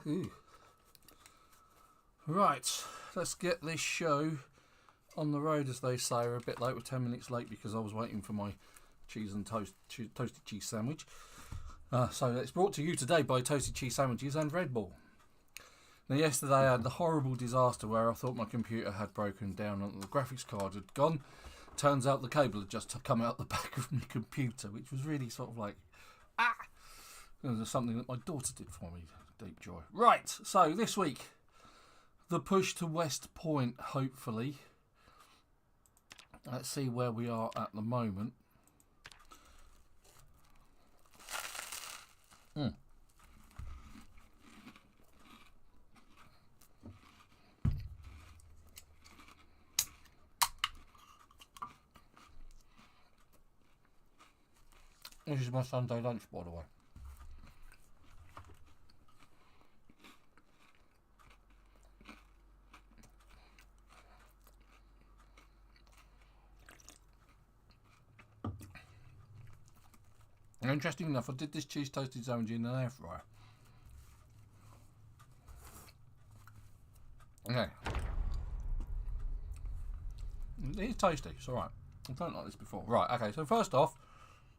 Ooh. Right, let's get this show on the road, as they say. We're a bit late, we're 10 minutes late because I was waiting for my cheese and toasted cheese sandwich. So it's brought to you today by Toasted Cheese Sandwiches and Red Bull. Now, yesterday I had the horrible disaster where I thought my computer had broken down and the graphics card had gone. Turns out the cable had just come out the back of my computer, which was really sort of like, It was something that my daughter did for me. Deep joy. Right, so this week, the push to West Point, hopefully. Let's see where we are at the moment. This is my Sunday lunch, by the way. Interesting enough, I did this cheese toasted sandwich in an air fryer. Okay. It is tasty, it's alright. I don't like this before. Right, okay, so first off,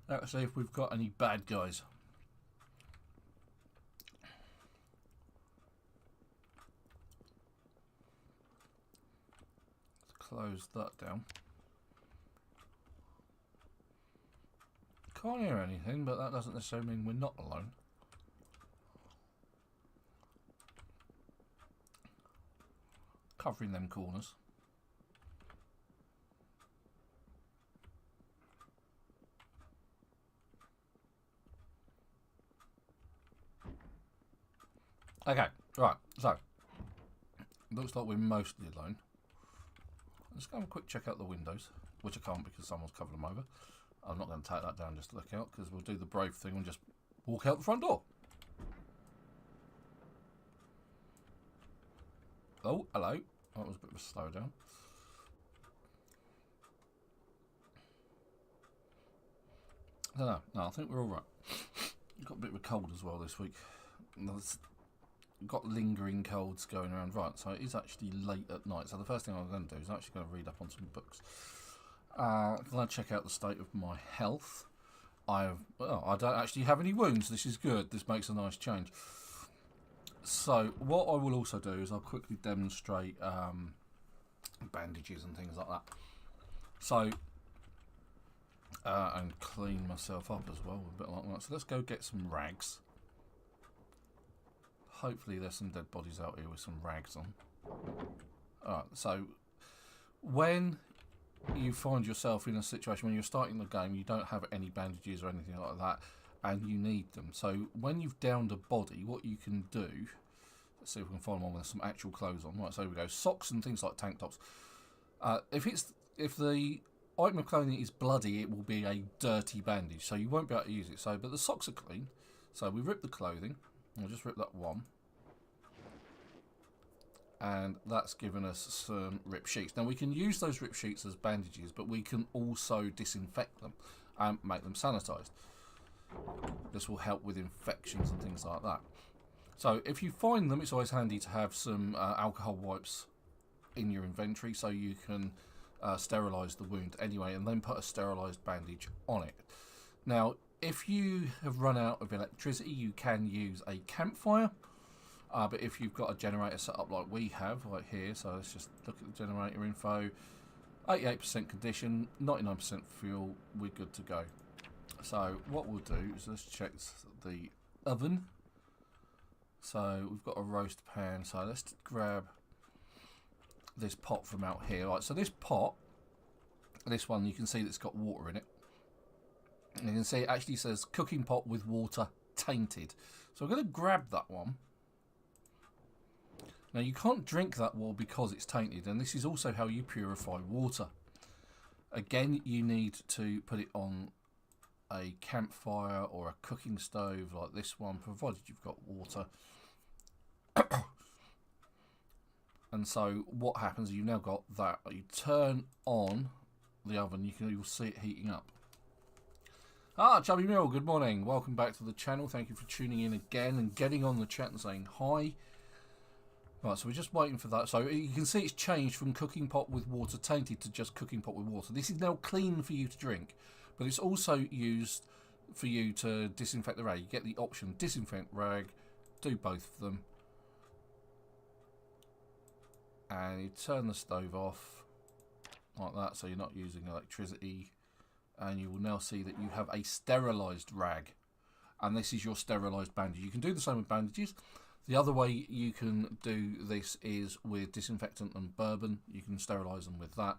let's see if we've got any bad guys. Let's close that down. Can't hear anything, but that doesn't necessarily mean we're not alone. Covering them corners. Okay, right, so looks like we're mostly alone. Let's go and quick check out the windows, which I can't because someone's covered them over. I'm not going to take that down just to look out, because we'll do the brave thing and just walk out the front door. Oh, hello. That was a bit of a slowdown. I don't know. No, I think we're all right. We've got a bit of a cold as well this week. We've got lingering colds going around. Right, so it is actually late at night. So the first thing I'm going to do is actually going to read up on some books. I'm going to check out the state of my health. I don't actually have any wounds. This is good. This makes a nice change. So what I will also do is I'll quickly demonstrate bandages and things like that. So and clean myself up as well, a bit like that. So let's go get some rags. Hopefully there's some dead bodies out here with some rags on. Alright, so when you find yourself in a situation when you're starting the game, you don't have any bandages or anything like that, and you need them. So when you've downed a body, what you can do, let's see if we can find one with some actual clothes on. Right, so here we go. Socks and things like tank tops. If the item of clothing is bloody, it will be a dirty bandage, so you won't be able to use it. So, but the socks are clean. So we rip the clothing. I'll just rip that one. And that's given us some rip sheets. Now we can use those rip sheets as bandages, but we can also disinfect them and make them sanitised. This will help with infections and things like that. So if you find them, it's always handy to have some alcohol wipes in your inventory so you can sterilise the wound anyway, and then put a sterilised bandage on it. Now if you have run out of electricity, you can use a campfire. But if you've got a generator set up like we have right here, so let's just look at the generator info. 88% condition, 99% fuel, we're good to go. So what we'll do is let's check the oven. So we've got a roast pan, so let's grab this pot from out here. Right, so this pot, this one, you can see that it's got water in it. And you can see it actually says cooking pot with water tainted. So I'm going to grab that one. Now you can't drink that water because it's tainted, and this is also how you purify water. Again, you need to put it on a campfire or a cooking stove like this one, provided you've got water. And so what happens is you've now got that. You turn on the oven, you'll see it heating up. Ah, Chubby Mill, good morning. Welcome back to the channel. Thank you for tuning in again and getting on the chat and saying hi. Right, so we're just waiting for that. So you can see it's changed from cooking pot with water tainted to just cooking pot with water. This is now clean for you to drink, but it's also used for you to disinfect the rag. You get the option disinfect rag, do both of them, and you turn the stove off like that, so you're not using electricity. And you will now see that you have a sterilised rag, and this is your sterilised bandage. You can do the same with bandages. The other way you can do this is with disinfectant and bourbon. You can sterilise them with that.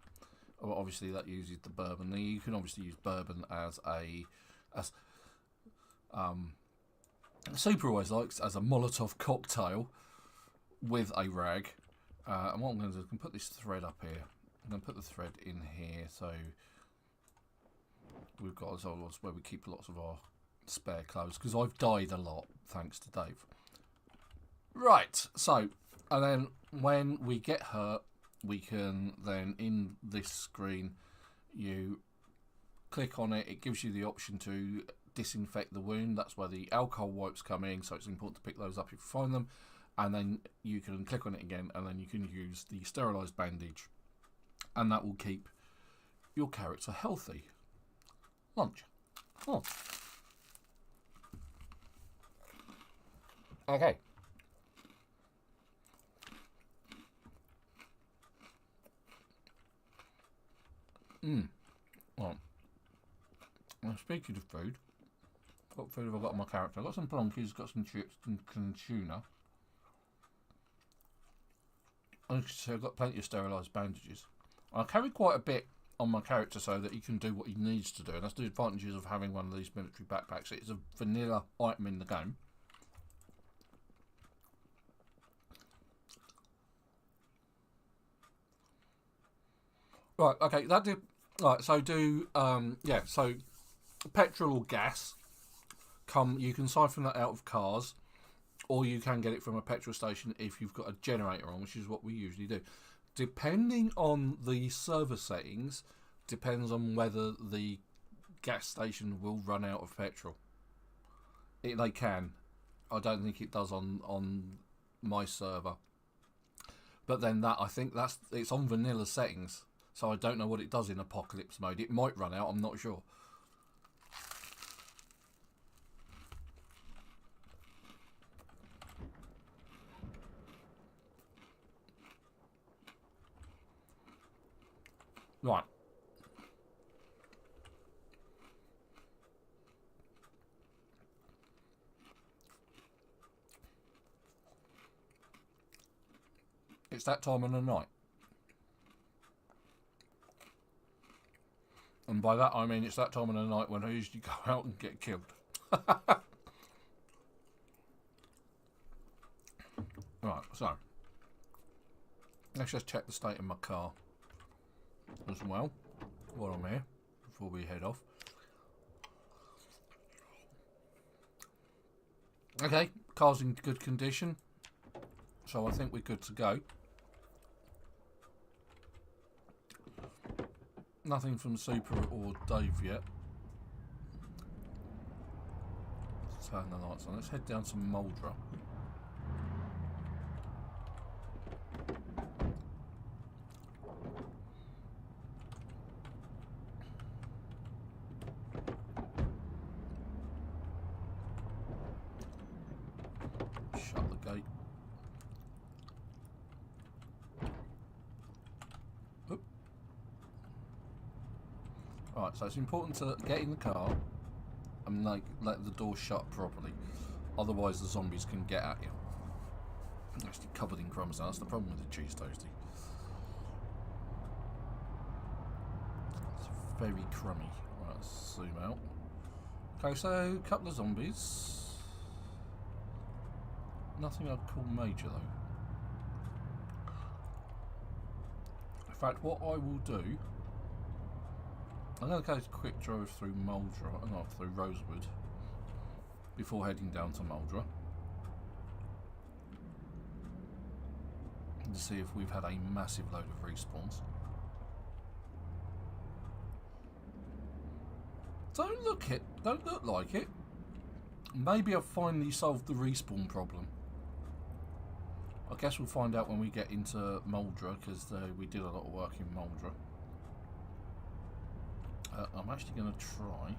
Well, obviously that uses the bourbon. You can obviously use bourbon as Super always likes as a Molotov cocktail with a rag. And what I'm going to do is I can put this thread up here. I'm going to put the thread in here, so we've got this where we keep lots of our spare clothes, because I've died a lot thanks to Dave. Right, so, and then when we get hurt, we can then, in this screen, you click on it, it gives you the option to disinfect the wound. That's where the alcohol wipes come in, so it's important to pick those up if you find them. And then you can click on it again, and then you can use the sterilised bandage, and that will keep your character healthy. Lunch. Oh. Okay. Well, speaking of food, what food have I got on my character? I've got some plonkies, got some chips and some tuna. So I've got plenty of sterilised bandages. I carry quite a bit on my character so that he can do what he needs to do, and that's the advantages of having one of these military backpacks. It's a vanilla item in the game. Right, okay, that did. Right, so do yeah, so petrol or gas you can siphon that out of cars, or you can get it from a petrol station if you've got a generator on, which is what we usually do. Depending on the server settings, depends on whether the gas station will run out of petrol. They can. I don't think it does on my server. But then I think it's on vanilla settings, so I don't know what it does in apocalypse mode. It might run out, I'm not sure. Right. It's that time of the night. And by that I mean it's that time of the night when I usually go out and get killed. Right, so let's just check the state of my car as well while I'm here before we head off. Okay, car's in good condition, so I think we're good to go. Nothing from Super or Dave yet. Let's turn the lights on. Let's head down to Muldra. Shut the gate. Oop. Right, so it's important to get in the car and let the door shut properly. Otherwise the zombies can get at you. Actually covered in crumbs now. That's the problem with the cheese toasty. It's very crummy. Right, let's zoom out. Okay, so a couple of zombies. Nothing I'd call major though. In fact, what I will do, I'm going to go a quick drive through Muldra, not through Rosewood, before heading down to Muldra, to see if we've had a massive load of respawns. Don't look at Don't look like it. Maybe I've finally solved the respawn problem. I guess we'll find out when we get into Moldra, because we did a lot of work in Moldra. I'm actually going to try.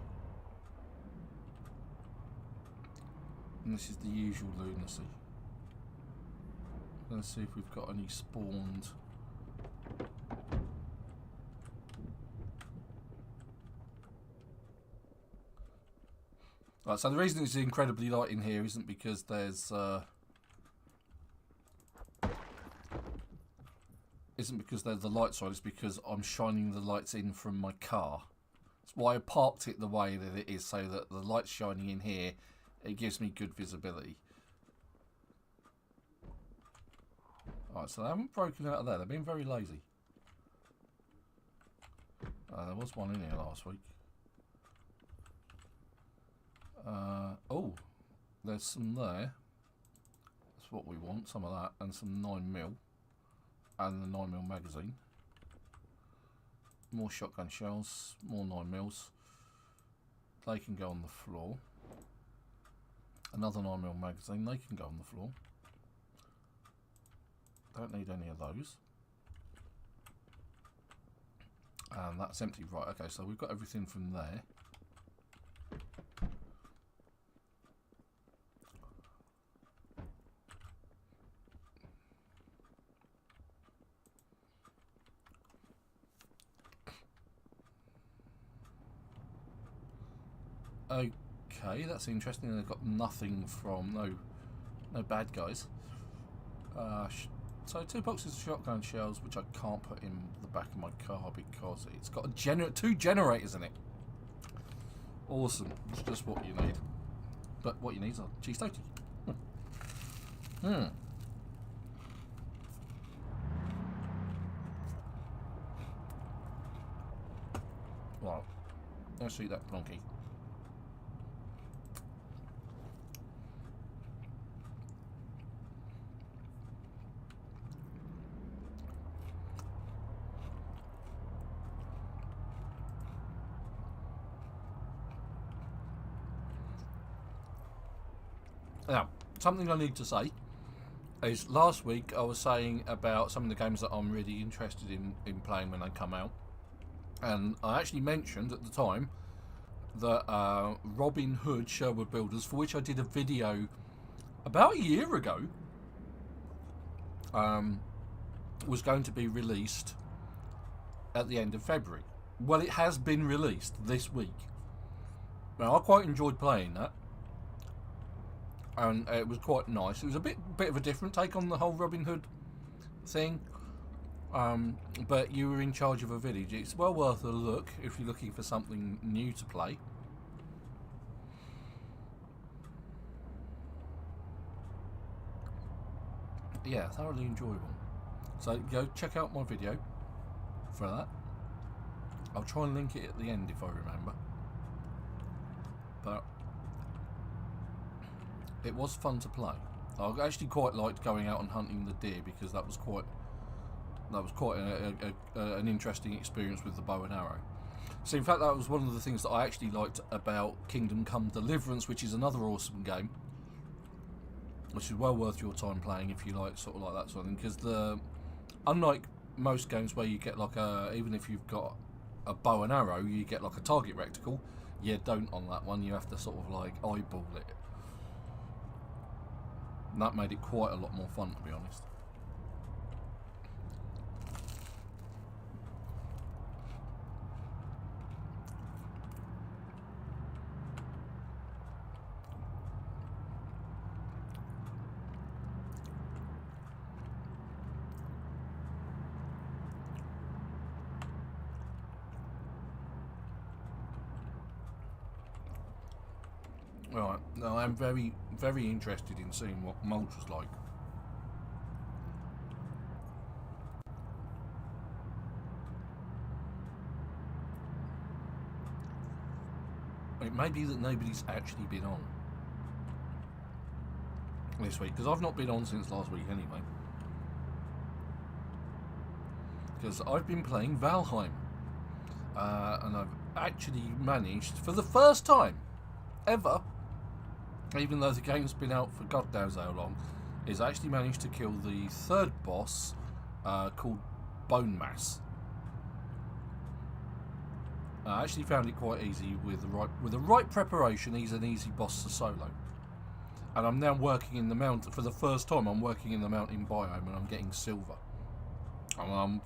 And this is the usual lunacy. Let's see if we've got any spawned. Right, so the reason it's incredibly light in here isn't because there's the light side, it's because I'm shining the lights in from my car. That's why I parked it the way that it is, so that the light's shining in here, it gives me good visibility. Alright, so they haven't broken out of there, they've been very lazy. There was one in here last week. Oh, there's some there. That's what we want, some of that, and some 9mm. And the 9mm magazine. More shotgun shells, more 9mm. They can go on the floor. Another 9mm magazine, they can go on the floor. Don't need any of those. And that's empty. Right, okay, so we've got everything from there. Okay, that's interesting. They've got nothing from no bad guys. So 2 boxes of shotgun shells, which I can't put in the back of my car because it's got a 2 generators in it. Awesome, it's just what you need. But what you need is a cheese toastie. Well, let's eat that plonky. Now, something I need to say is last week I was saying about some of the games that I'm really interested in playing when they come out. And I actually mentioned at the time that Robin Hood Sherwood Builders, for which I did a video about a year ago, was going to be released at the end of February. Well, it has been released this week. Now, I quite enjoyed playing that. And it was quite nice. It was a bit of a different take on the whole Robin Hood thing. But you were in charge of a village. It's well worth a look if you're looking for something new to play. Yeah, thoroughly enjoyable. So go check out my video for that. I'll try and link it at the end if I remember. But it was fun to play. I actually quite liked going out and hunting the deer because that was quite an interesting experience with the bow and arrow. So in fact that was one of the things that I actually liked about Kingdom Come Deliverance, which is another awesome game, which is well worth your time playing if you like sort of like that sort of thing, because unlike most games where you get like even if you've got a bow and arrow, you get like a target reticle. You don't on that one. You have to sort of like eyeball it. And that made it quite a lot more fun, to be honest. Right, now I'm very, very interested in seeing what Moldra's like. It may be that nobody's actually been on this week, because I've not been on since last week anyway. Because I've been playing Valheim. And I've actually managed, for the first time, ever, even though the game's been out for God knows how long, is I actually managed to kill the third boss called Bone Mass. I actually found it quite easy with the right preparation. He's an easy boss to solo. And I'm now working in the mountain for the first time. I'm working in the mountain biome, and I'm getting silver. And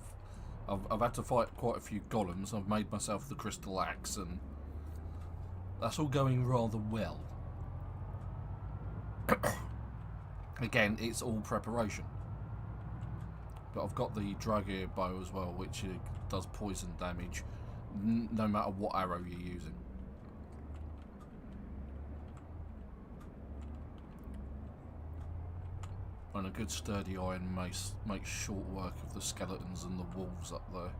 I've had to fight quite a few golems. I've made myself the crystal axe, and that's all going rather well. Again, it's all preparation. But I've got the drag ear bow as well, which does poison damage, no matter what arrow you're using. And a good sturdy iron mace makes short work of the skeletons and the wolves up there.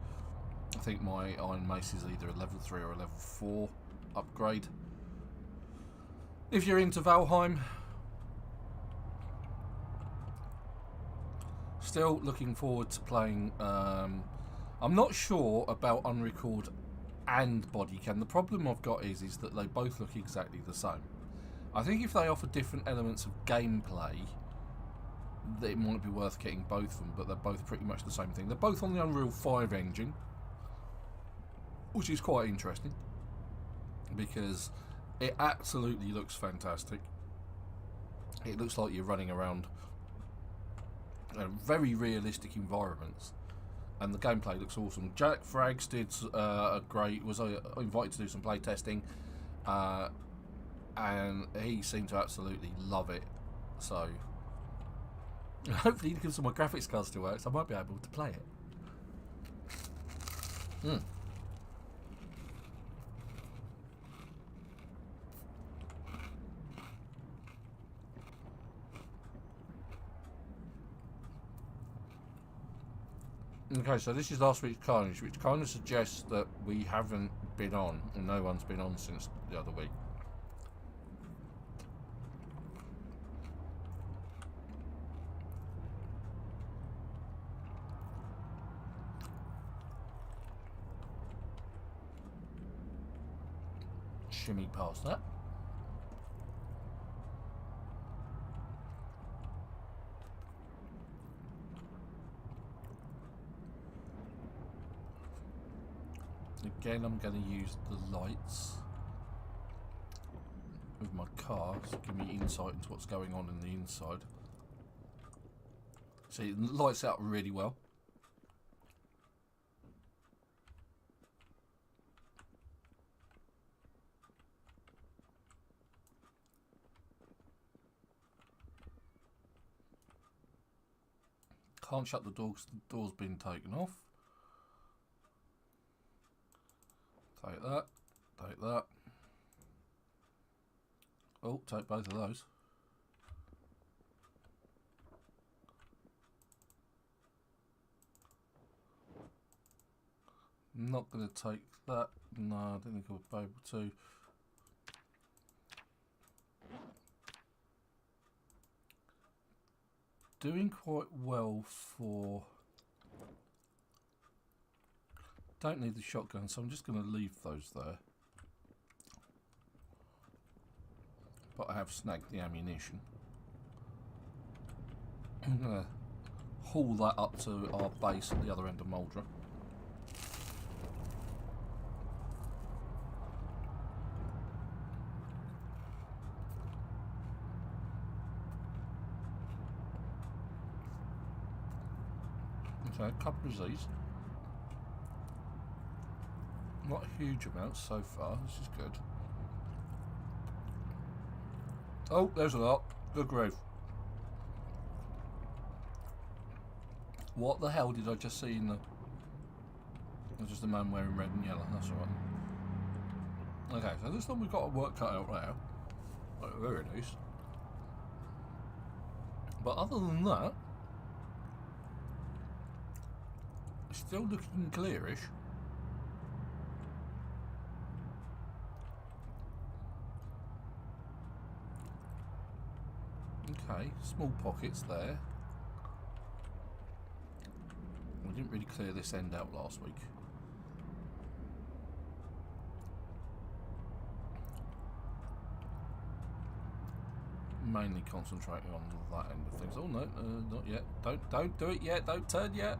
I think my iron mace is either a level 3 or a level 4 upgrade. If you're into Valheim, still looking forward to playing. I'm not sure about Unrecord and Bodycam. The problem I've got is that they both look exactly the same. I think if they offer different elements of gameplay, that it might be worth getting both of them, but they're both pretty much the same thing. They're both on the Unreal 5 engine, which is quite interesting because it absolutely looks fantastic. It looks like you're running around very realistic environments, and the gameplay looks awesome. Jack Frags did was invited to do some play testing, and he seemed to absolutely love it. So hopefully, because my graphics card still works, I might be able to play it. Okay, so this is last week's Carnage, which kind of suggests that we haven't been on, and no one's been on since the other week. Shimmy past that. Again, I'm going to use the lights with my car to give me insight into what's going on in the inside. See, it lights out really well. Can't shut the door because the door's been taken off. Take that, take that. Oh, take both of those. Not going to take that. No, I don't think I'll be able to. Doing quite well for... Don't need the shotgun, so I'm just going to leave those there. But I have snagged the ammunition. I'm going to haul that up to our base at the other end of Muldra. Okay, a couple of these. Not a huge amount so far, this is good. Oh, there's a lot. Good grief. What the hell did I just see in the... It's just a man wearing red and yellow, that's alright. Okay, so this one we've got a work cut out there. Oh, very nice. But other than that, it's still looking clearish. Okay, small pockets there. We didn't really clear this end out last week. mainly concentrating on that end of things. Oh no, not yet. Don't do it yet. Don't turn yet.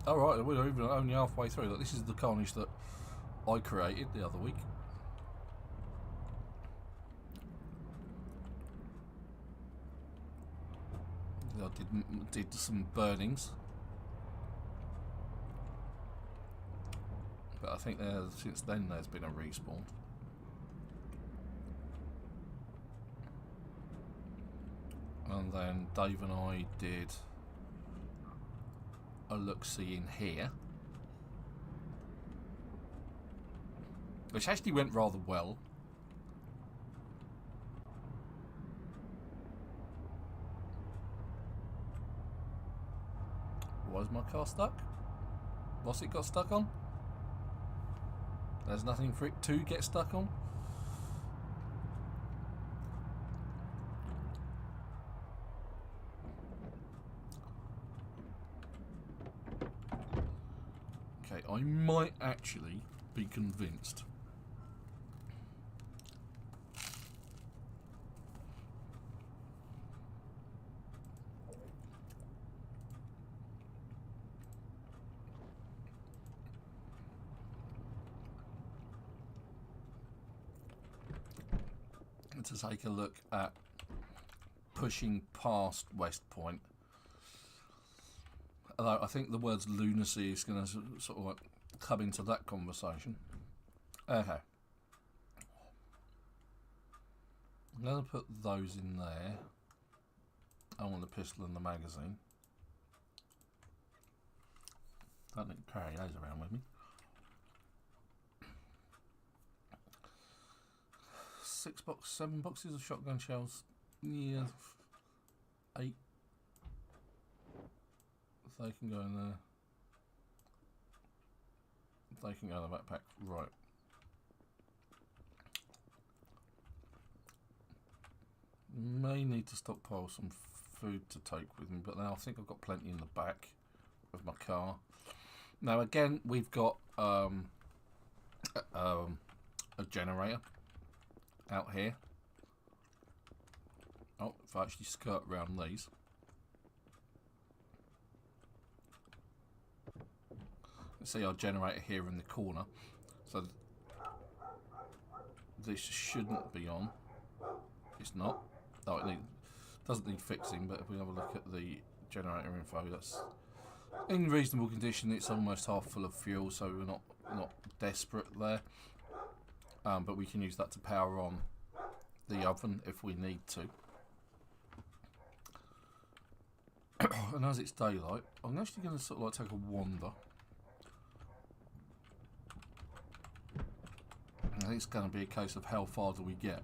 All right, we're even only halfway through. Look, this is the carnage that I created the other week. I did some burnings, but I think since then there's been a respawn. And then Dave and I did a look-see in here, which actually went rather well. Was my car stuck? What's it got stuck on? There's nothing for it to get stuck on. Okay, I might actually be convinced. To take a look at pushing past West Point. Although I think the words lunacy is going to sort of like come into that conversation. Okay. I'm going to put those in there. I want the pistol and the magazine. Don't need to carry those around with me. 7 boxes of shotgun shells. Yeah, 8. They can go in there. They can go in the backpack. Right. May need to stockpile some food to take with me, but now I think I've got plenty in the back of my car. Now again, we've got a generator out here. Oh, if I actually skirt around these. You see our generator here in the corner. So this shouldn't be on. It's not. Oh, it doesn't need fixing, but if we have a look at the generator info, that's in reasonable condition. It's almost half full of fuel, so we're not desperate there. But we can use that to power on the oven if we need to. And as it's daylight, I'm actually going to sort of like take a wander. I think it's going to be a case of how far do we get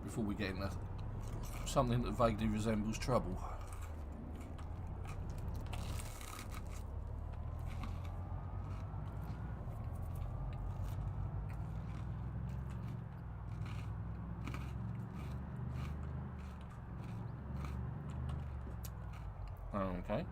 before we get into something that vaguely resembles trouble. Okay.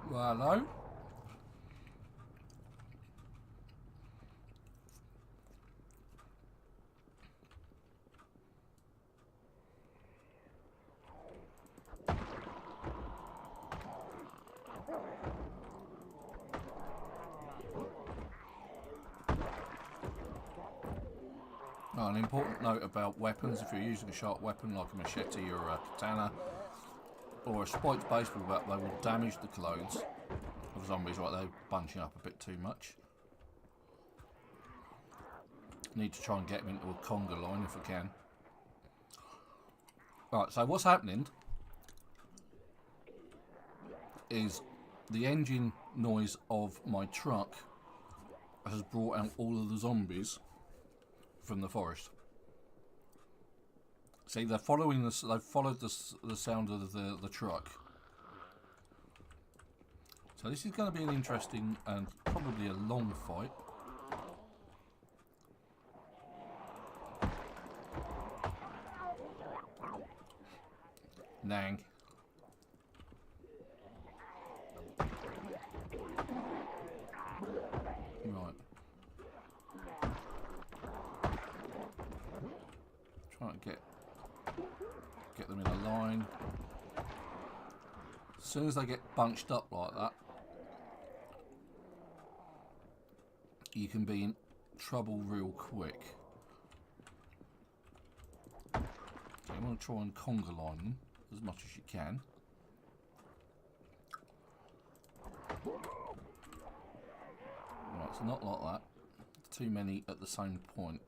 Well, hello. An important note about weapons: if you're using a sharp weapon like a machete or a katana or a spiked baseball bat, they will damage the clothes of zombies. Right, they're bunching up a bit too much. Need to try and get them into a conga line if I can. Right, so what's happening is the engine noise of my truck has brought out all of the zombies from the forest. See, they're following this. They've followed the sound of the truck. So this is going to be an interesting and probably a long fight. Nang. Right. Trying to get them in a line. As soon as they get bunched up like that, you can be in trouble real quick. You want to try and conga line them as much as you can. Right, so not like that. Too many at the same point.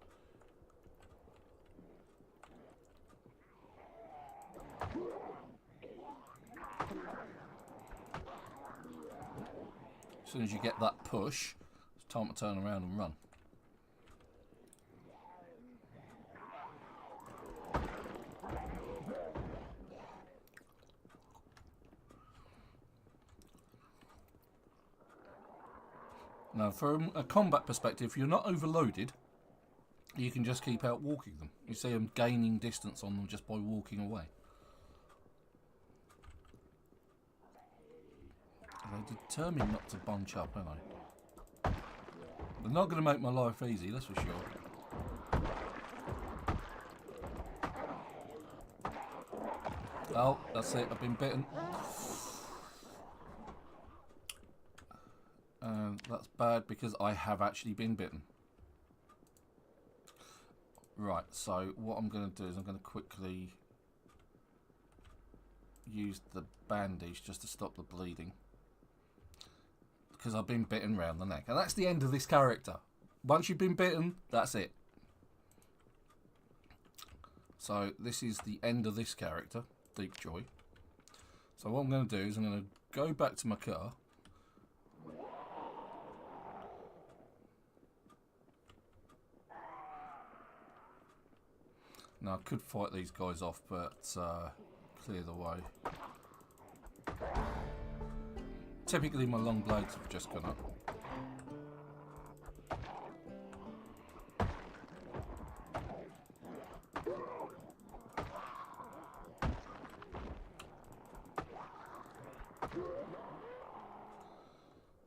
As soon as you get that push, it's time to turn around and run. Now, from a combat perspective, if you're not overloaded, you can just keep out walking them. You see them gaining distance on them just by walking away. They're determined not to bunch up, aren't they? They're not going to make my life easy, that's for sure. Oh, that's it, I've been bitten. And that's bad because I have actually been bitten. Right, so what I'm going to do is I'm going to quickly use the bandage just to stop the bleeding. Because I've been bitten round the neck. And that's the end of this character. Once you've been bitten, that's it. So this is the end of this character, Deep Joy. So what I'm going to do is I'm going to go back to my car. Now I could fight these guys off, but clear the way. Typically my long blades have just gone up.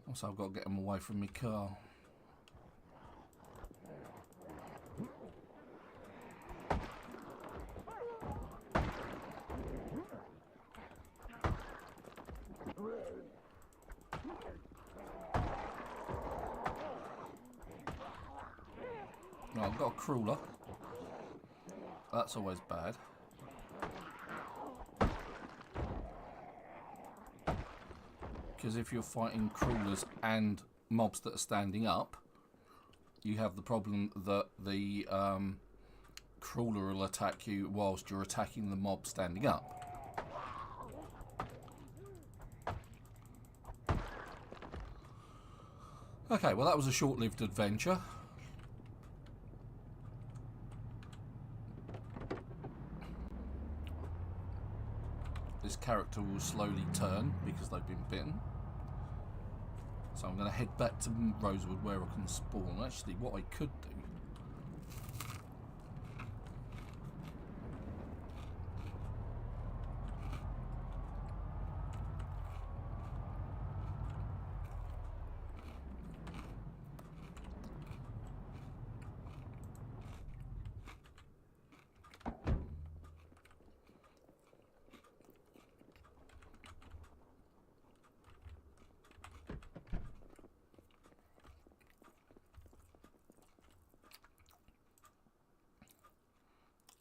Also I've got to get them away from my car. Right, I've got a crawler. That's always bad. Because if you're fighting crawlers and mobs that are standing up, you have the problem that the crawler will attack you whilst you're attacking the mob standing up. Okay, well that was a short-lived adventure. This character will slowly turn because they've been bitten. So I'm going to head back to Rosewood where I can spawn. Actually, what I could do...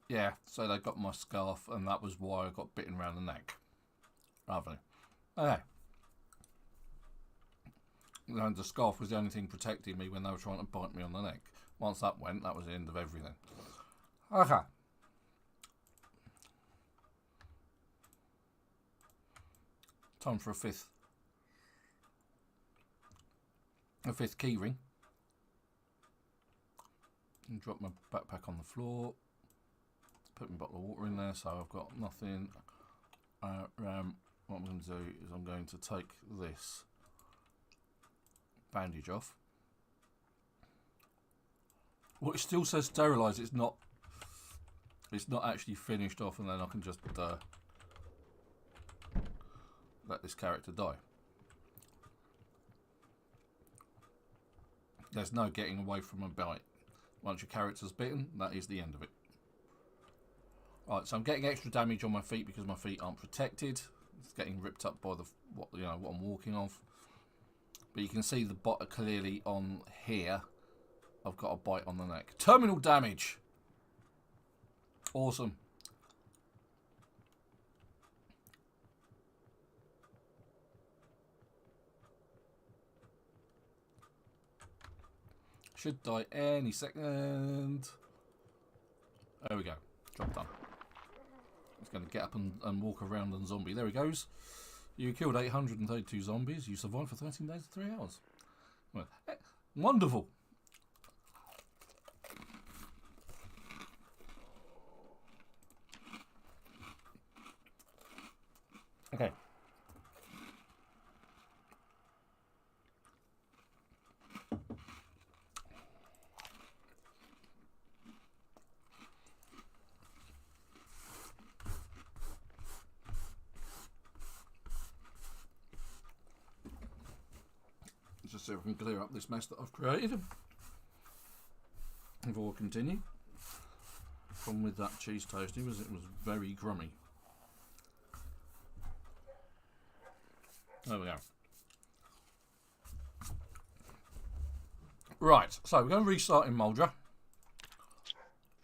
Yeah, so they got my scarf, and that was why I got bitten around the neck. Lovely. Okay. And the scarf was the only thing protecting me when they were trying to bite me on the neck. Once that went, that was the end of everything. Okay. Time for a fifth key ring. And drop my backpack on the floor. put my bottle of water in there, so I've got nothing. What I'm going to do is I'm going to take this bandage off. Well, it still says sterilise. It's not actually finished off, and then I can just let this character die. There's no getting away from a bite. Once your character's bitten, that is the end of it. Right, so I'm getting extra damage on my feet because my feet aren't protected. It's getting ripped up by what I'm walking off. But you can see the bot clearly on here. I've got a bite on the neck. Terminal damage. Awesome. Should die any second. There we go. Job done. He's going to get up and walk around and zombie. There he goes. You killed 832 zombies. You survived for 13 days and 3 hours. Well, wonderful. Okay. Just so I can clear up this mess that I've created before I continue. Problem with that cheese toasting was it was very grummy. There we go. Right, so we're going to restart in Moldra.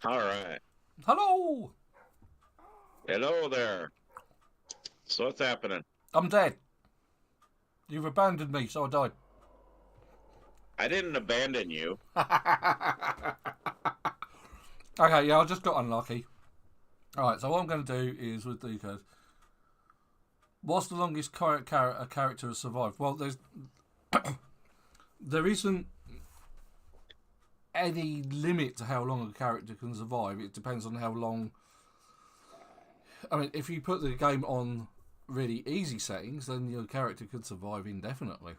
Alright. Hello! Hello there. So what's happening? I'm dead. You've abandoned me, so I died. I didn't abandon you. Okay, yeah, I just got unlucky. Alright, so what I'm going to do is with the code. What's the longest a character has survived? Well, there isn't any limit to how long a character can survive. It depends on how long. I mean, if you put the game on really easy settings, then your character could survive indefinitely.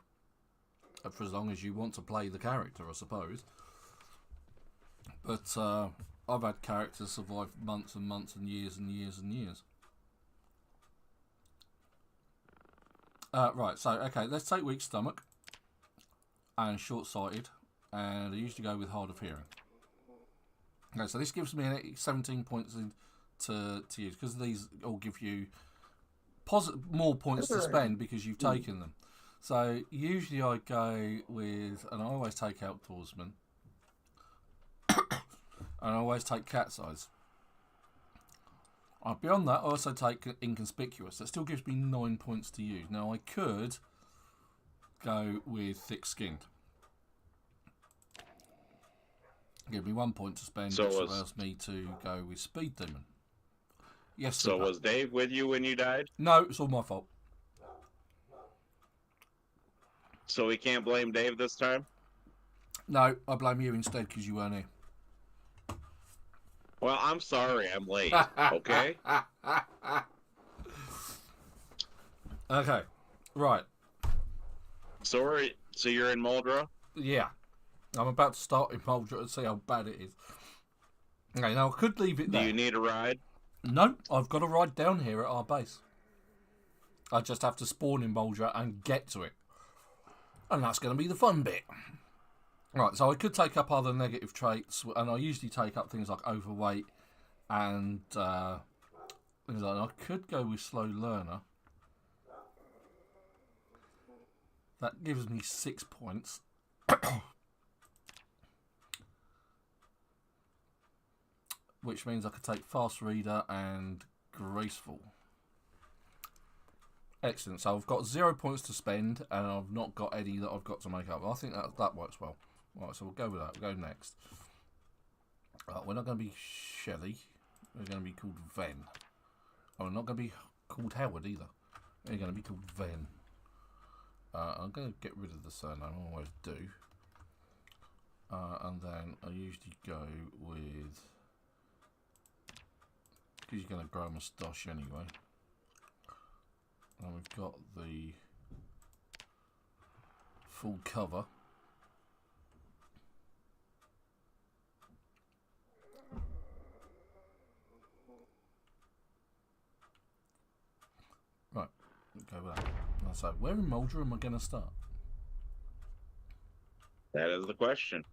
For as long as you want to play the character, I suppose. But I've had characters survive months and months and years and years and years. Right, so, okay, let's take weak stomach and short-sighted, and I usually go with hard of hearing. Okay, so this gives me 17 points to use, because these all give you more points to spend because you've taken them. So, usually I go with, and I always take Outdoorsman, and I always take Cat's Eyes. Beyond that, I also take Inconspicuous. That still gives me 9 points to use. Now, I could go with Thick-Skinned. Give me 1 point to spend, which allows me to go with Speed Demon. Yes, so super. Was Dave with you when you died? No, it's all my fault. So we can't blame Dave this time? No, I blame you instead because you weren't here. Well, I'm sorry I'm late, okay? Okay, right. So you're in Moldra? Yeah. I'm about to start in Moldra and see how bad it is. Okay, now I could leave it there. Do you need a ride? No, I've got a ride down here at our base. I just have to spawn in Moldra and get to it. And that's going to be the fun bit. Right, so I could take up other negative traits, and I usually take up things like overweight and things like that. I could go with slow learner. That gives me 6 points. Which means I could take fast reader and graceful. Excellent. So I've got 0 points to spend, and I've not got any that I've got to make up. I think that works well. Right, so we'll go with that. We'll go next. Right, we're not going to be Shelley. We're going to be called Ven. Oh, we're not going to be called Howard either. We're going to be called Ven. I'm going to get rid of the surname. I always do. And then I usually go with because you're going to grow a moustache anyway. And we've got the full cover. Right, go with that. So, where in Moldra am I going to start? That is the question.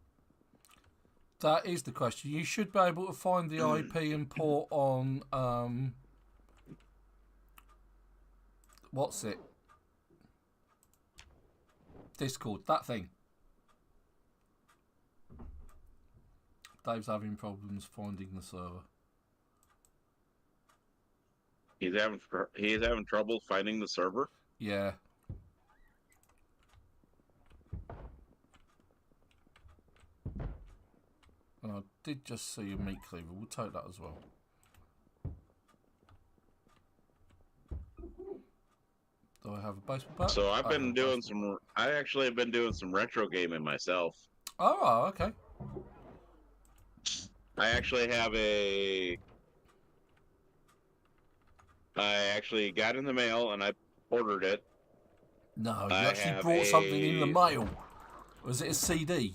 That is the question. You should be able to find the IP and port on what's it? Discord, that thing. Dave's having problems finding the server. He's having trouble finding the server. Yeah. And I did just see a meat cleaver. We'll take that as well. Do I have a baseball bat? So I've been doing some. I actually have been doing some retro gaming myself. Oh, okay. I actually have a. I actually got in the mail and I ordered it. No, you actually brought something in the mail. Was it a CD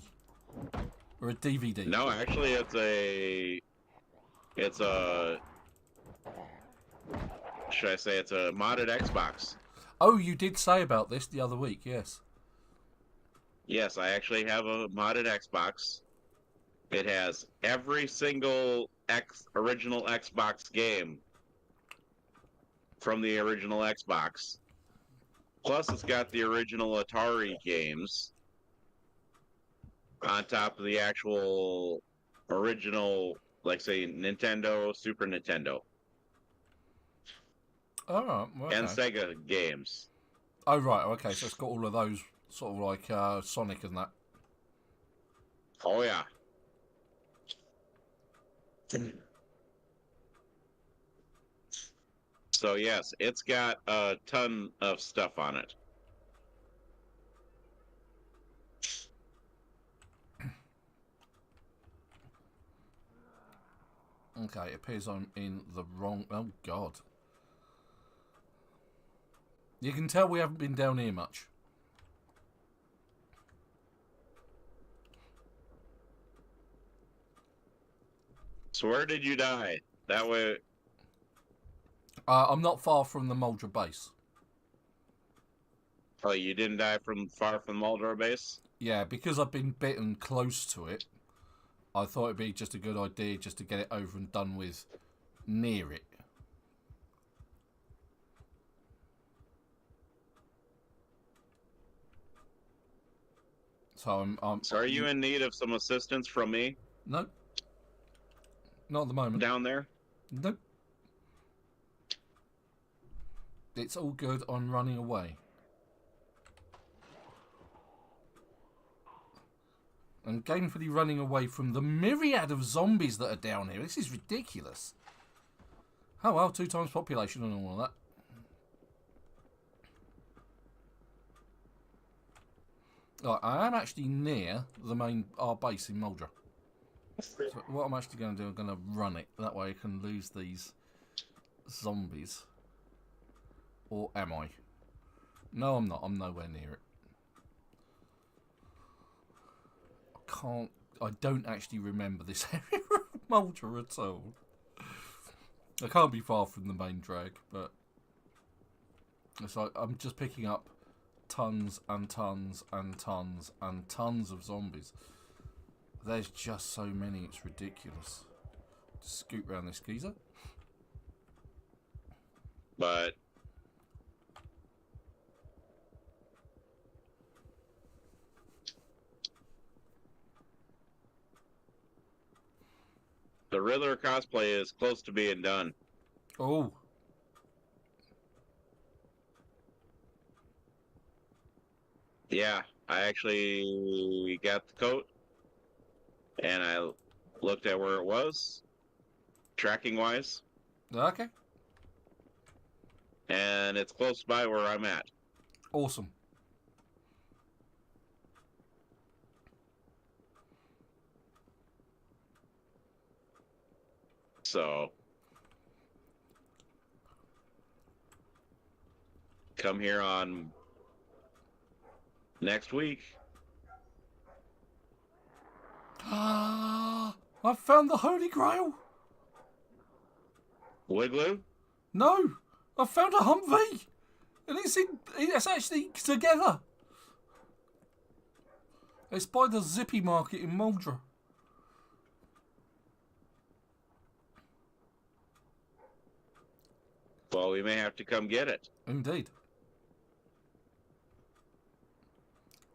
or a DVD? No, actually, it's a. Should I say it's a modded Xbox? Oh, you did say about this the other week. Yes. Yes, I actually have a modded Xbox. It has every single original Xbox game from the original Xbox. Plus, it's got the original Atari games on top of the actual original, like, say, Nintendo, Super Nintendo, Oh, okay. and Sega games. Oh, right. Okay, so it's got all of those sort of like Sonic and that. Oh, yeah. So, yes, it's got a ton of stuff on it. Okay, it appears I'm in the wrong... Oh, God. You can tell we haven't been down here much. So where did you die? That way... I'm not far from the Moldra base. Oh, you didn't die far from the Moldor base? Yeah, because I've been bitten close to it, I thought it'd be just a good idea just to get it over and done with near it. So So are you in need of some assistance from me? No. Not at the moment. Down there? Nope. It's all good. I'm running away. I'm gainfully running away from the myriad of zombies that are down here. This is ridiculous. Oh well, 2 times population and all of that. Right, I am actually near our base in Moldra. So what I'm actually going to do, I'm going to run it. That way I can lose these zombies. Or am I? No, I'm not. I'm nowhere near it. I don't actually remember this area of Moldra at all. I can't be far from the main drag, but it's like I'm just picking up tons and tons and tons and tons of zombies. There's just so many, it's ridiculous. Just scoot round this geezer. But the Riddler cosplay is close to being done. Oh. Yeah, I actually got the coat and I looked at where it was, tracking wise, Okay. and it's close by where I'm at. Awesome. So come here on next week. Ah, I've found the Holy Grail. Wigloo? No, I've found a Humvee, and it's actually together. It's by the Zippy Market in Muldra. Well, we may have to come get it. Indeed.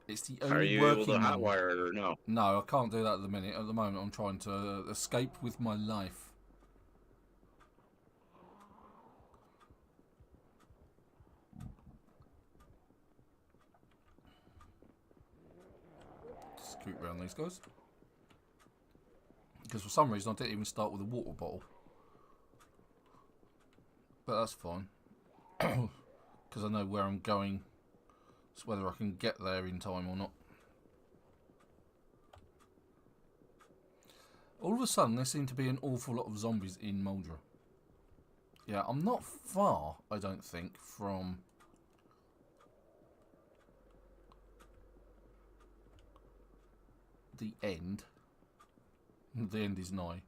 It's the Are only you able working to one. hotwire it or no? No, I can't do that at the minute. At the moment, I'm trying to escape with my life. Scoot around these guys. Because for some reason I didn't even start with a water bottle. But that's fine. Because I know where I'm going. It's whether I can get there in time or not. All of a sudden there seem to be an awful lot of zombies in Muldra. Yeah, I'm not far, I don't think, from the end. The end is nigh.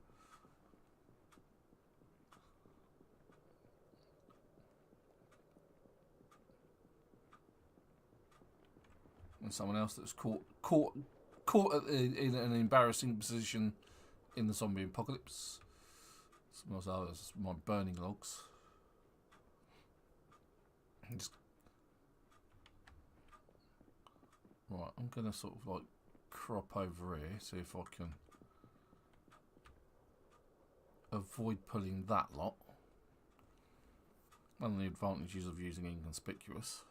And someone else that's caught in an embarrassing position in the zombie apocalypse. Someone else, that's my burning logs. Right, I'm gonna sort of like crop over here, see if I can avoid pulling that lot. One of the advantages of using inconspicuous.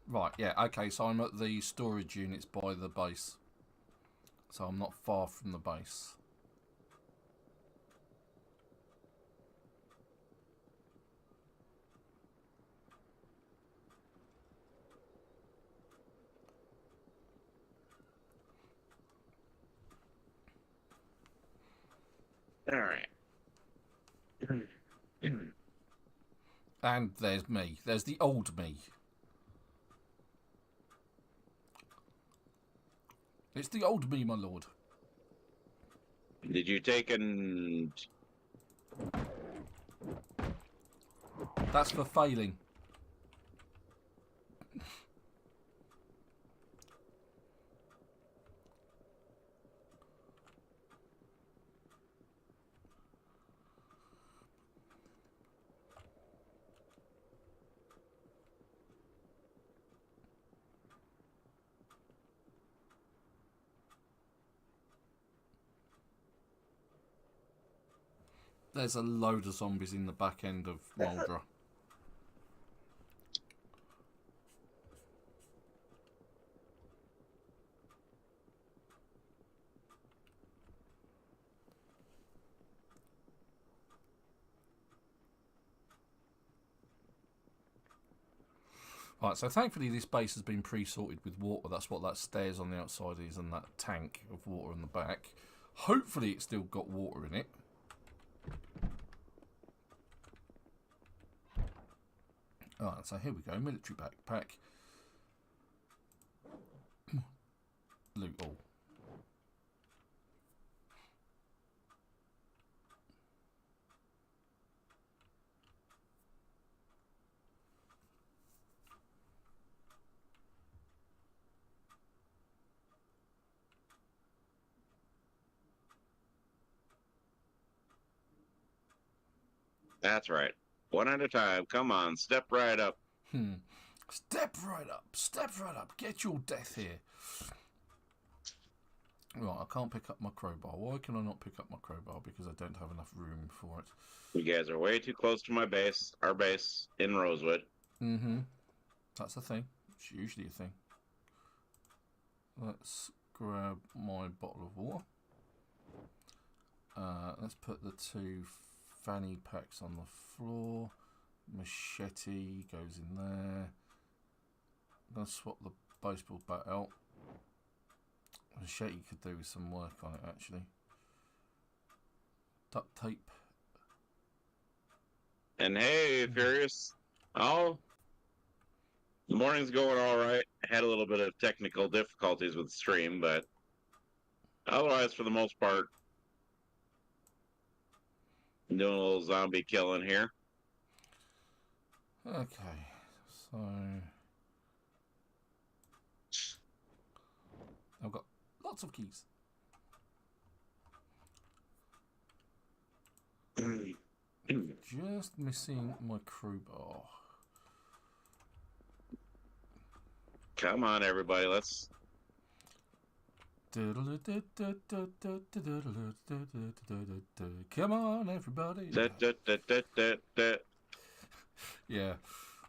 Right, yeah, okay, so I'm at the storage units by the base. So I'm not far from the base. All right. And there's me. There's the old me. It's the old me, my lord. Did you take an... That's for failing. There's a load of zombies in the back end of Muldra. Right, so thankfully this base has been pre-sorted with water. That's what that stairs on the outside is, and that tank of water in the back. Hopefully it's still got water in it. Alright, so here we go. Military backpack. Loot all. That's right. One at a time. Come on, step right up. Step right up. Step right up. Get your death here. Right, I can't pick up my crowbar. Why can I not pick up my crowbar? Because I don't have enough room for it. You guys are way too close to my base, our base in Rosewood. Mm-hmm. That's a thing. It's usually a thing. Let's grab my bottle of water. Let's put the two fanny packs on the floor. Machete goes in there. I'm going to swap the baseball bat out. Machete could do with some work on it, actually. Duct tape. And hey, Furious. Oh, the morning's going all right. I had a little bit of technical difficulties with the stream, but otherwise, for the most part, I'm doing a little zombie killing here. Okay, so I've got lots of keys. Just missing my crew bar. Come on, everybody, let's... Come on, everybody. Yeah.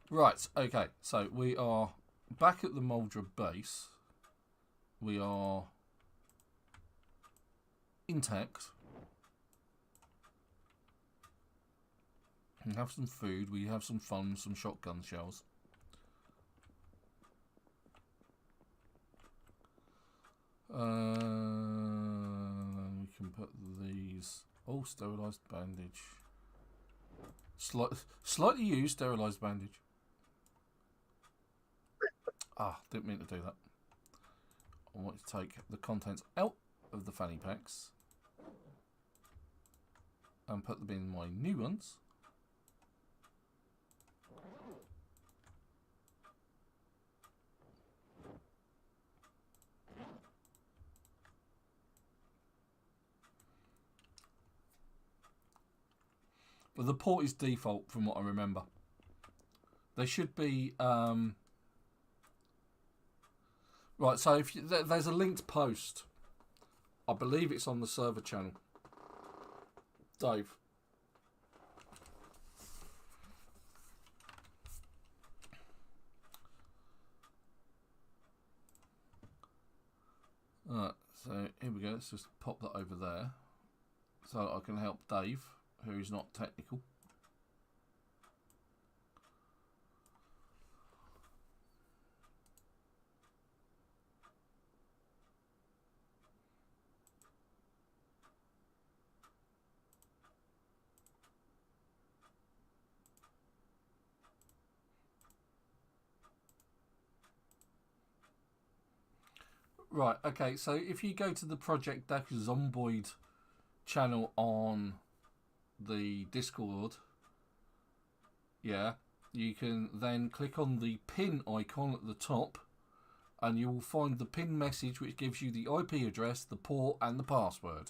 Right, okay. So we are back at the Muldra base. We are intact. We have some food. We have some fun, some shotgun shells. We can put these... Oh, sterilised bandage. Slightly used sterilised bandage. Ah, didn't mean to do that. I want to take the contents out of the fanny packs and put them in my new ones. But the port is default from what I remember. They should be... Right, so if you, there's a linked post. I believe it's on the server channel. Dave. Alright, so here we go. Let's just pop that over there. So I can help Dave, who is not technical. Right, okay, so if you go to the Project Zomboid channel on the Discord, yeah, you can then click on the pin icon at the top and you will find the pin message which gives you the IP address, the port and the password.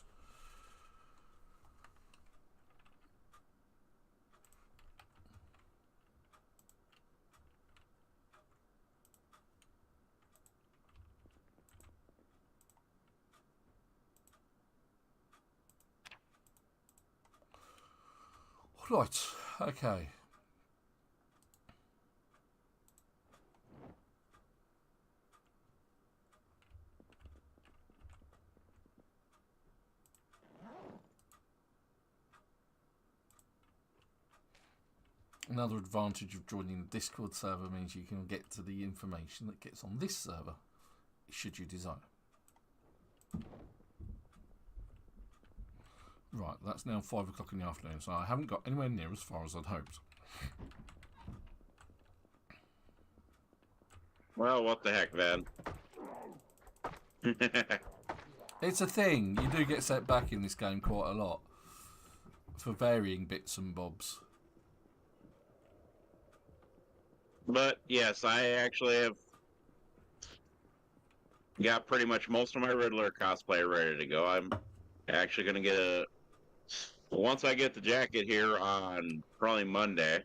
Right, okay. Another advantage of joining the Discord server means you can get to the information that gets on this server, should you desire. Right, that's now 5 o'clock in the afternoon, so I haven't got anywhere near as far as I'd hoped. Well, what the heck, Van? It's a thing. You do get set back in this game quite a lot. For varying bits and bobs. But, yes, I actually have got pretty much most of my Riddler cosplay ready to go. I'm actually going to get a... Once I get the jacket here on probably Monday,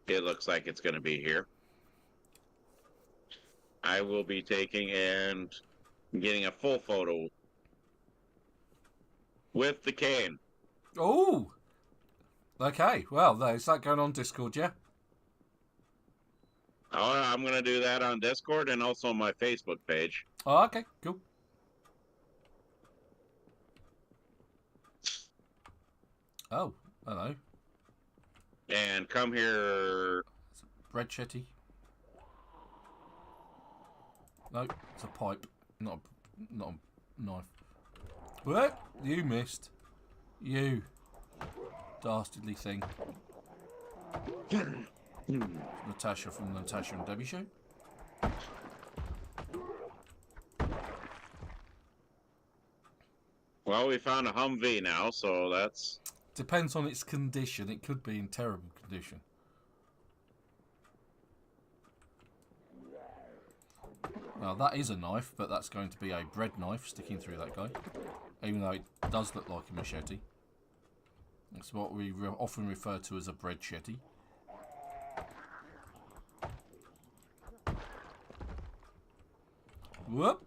it looks like it's going to be here. I will be taking and getting a full photo with the cane. Oh! Okay, well, there's that going on Discord, yeah? Oh, I'm going to do that on Discord and also on my Facebook page. Oh, okay, cool. Oh, Hello. And come here. It's a bread shetty. No, it's a pipe, not a knife. What? You missed. You dastardly thing. Natasha from the Natasha and Debbie show. Well, we found a Humvee now, so that's... Depends on its condition. It could be in terrible condition. Now that is a knife, but that's going to be a bread knife sticking through that guy. Even though it does look like a machete. That's what we often refer to as a bread shetty. Whoop!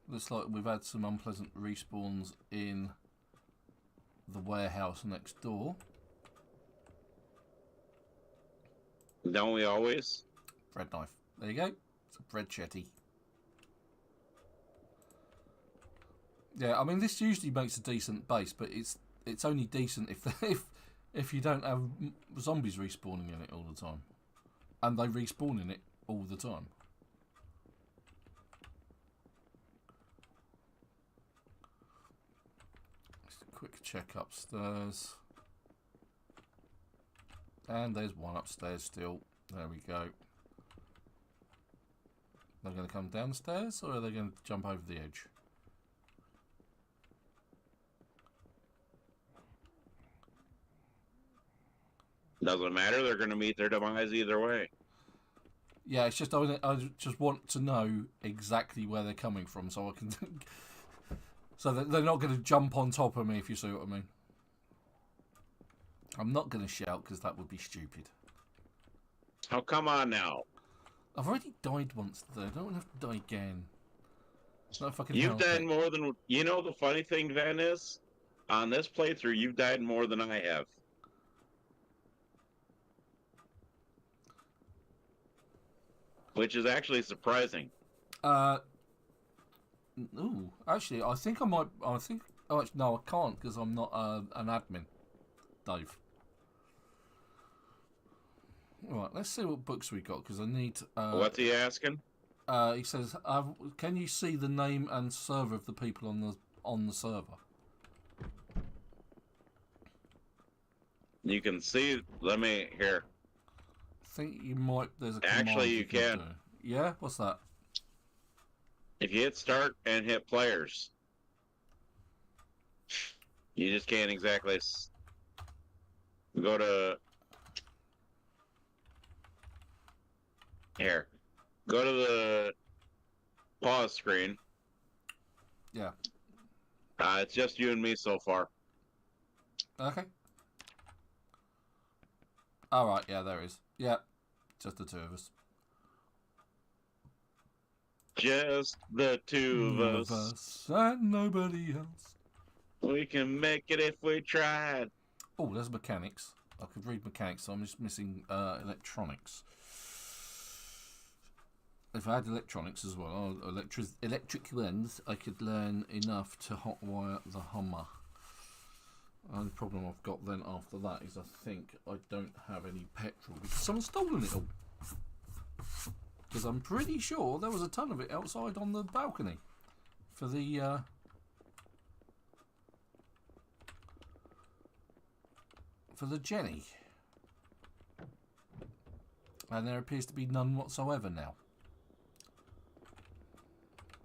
Looks like we've had some unpleasant respawns in the warehouse next door. Don't we always? Bread knife. There you go. It's a bread shetty. Yeah, I mean this usually makes a decent base, but it's only decent if you don't have zombies respawning in it all the time, and they respawn in it all the time. Just a quick check upstairs, and there's one upstairs still. There we go. They're going to come downstairs, or are they going to jump over the edge? Doesn't matter. They're going to meet their demise either way. Yeah, it's just I just want to know exactly where they're coming from, so I can. So that they're not going to jump on top of me, if you see what I mean. I'm not going to shout because that would be stupid. Oh, come on now. I've already died once though. I don't have to die again. It's not fucking. You've died more than... You know the funny thing, Van, is? On this playthrough, you've died more than I have. Which is actually surprising. Ooh, actually, I think I might. I think. Oh, actually, no, I can't because I'm not an admin, Dave. Right, let's see what books we got because I need. What's he asking? He says, "Can you see the name and server of the people on the server?" You can see. Let me here. I think you might. There's a Actually, command you can. do. Yeah, what's that? If you hit start and hit players, you just can't exactly go to here. Go to the pause screen. Yeah. It's just you and me so far. Okay. All right. Yeah, there is. Yeah, just the two of us. Just the two of us. And nobody else. We can make it if we tried. Oh, there's mechanics. I could read mechanics, so I'm just missing electronics. If I had electronics as well, electric lens, I could learn enough to hotwire the Hummer. The only problem I've got then after that is I think I don't have any petrol because someone's stolen it all. Because I'm pretty sure there was a ton of it outside on the balcony for the Jenny, and there appears to be none whatsoever now.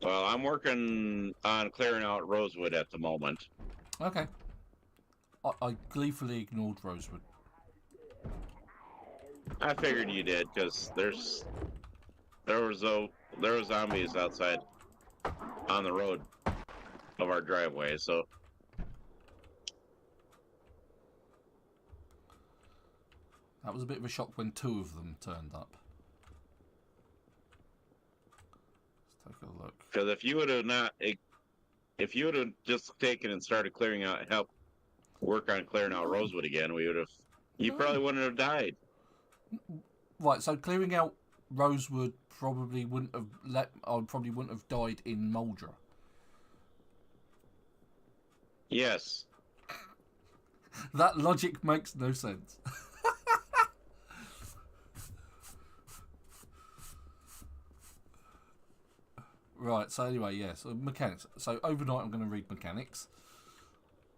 Well, I'm working on clearing out Rosewood at the moment. Okay. I gleefully ignored Rosewood. I figured you did because there were zombies outside on the road of our driveway, so that was a bit of a shock when two of them turned up. Let's take a look. Because if you would have just taken and started clearing out, help work on clearing out Rosewood again, you probably wouldn't have died. Right, so clearing out Rosewood probably wouldn't have I probably wouldn't have died in Muldra. Yes. That logic makes no sense. Right, so anyway, yeah, so mechanics. So overnight I'm going to read mechanics.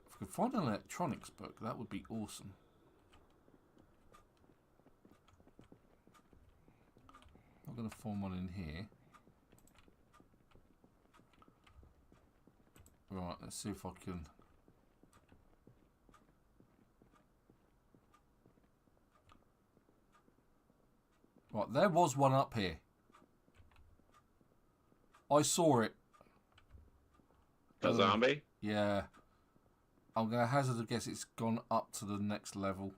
If I could find an electronics book, that would be awesome. I'm going to find one in here. Right, let's see if I can... Right, there was one up here. I saw it. A zombie? Yeah. I'm going to hazard a guess it's gone up to the next level.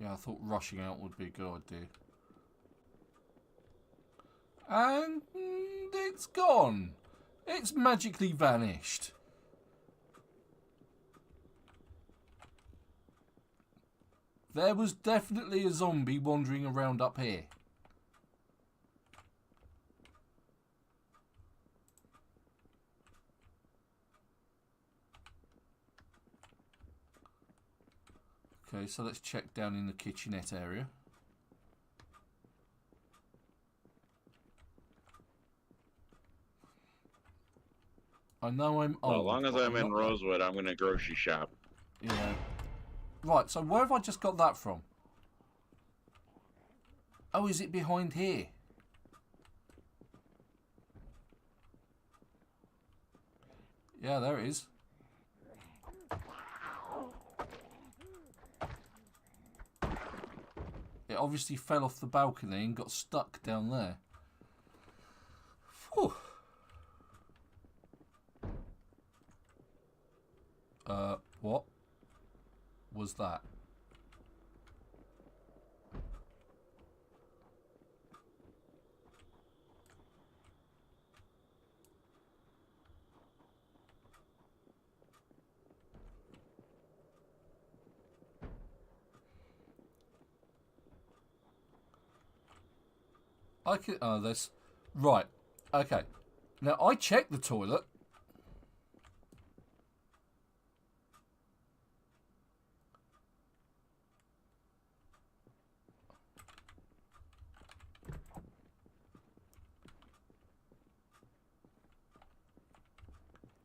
Yeah, I thought rushing out would be a good idea. And it's gone. It's magically vanished. There was definitely a zombie wandering around up here. Okay, so let's check down in the kitchenette area. I know I'm old. Well, as long as I'm in Rosewood, I'm going to grocery shop. Yeah. Right, so where have I just got that from? Oh, is it behind here? Yeah, there it is. It obviously fell off the balcony and got stuck down there. Whew. What was that? I can. Oh, this. Right. Okay. Now I checked the toilet.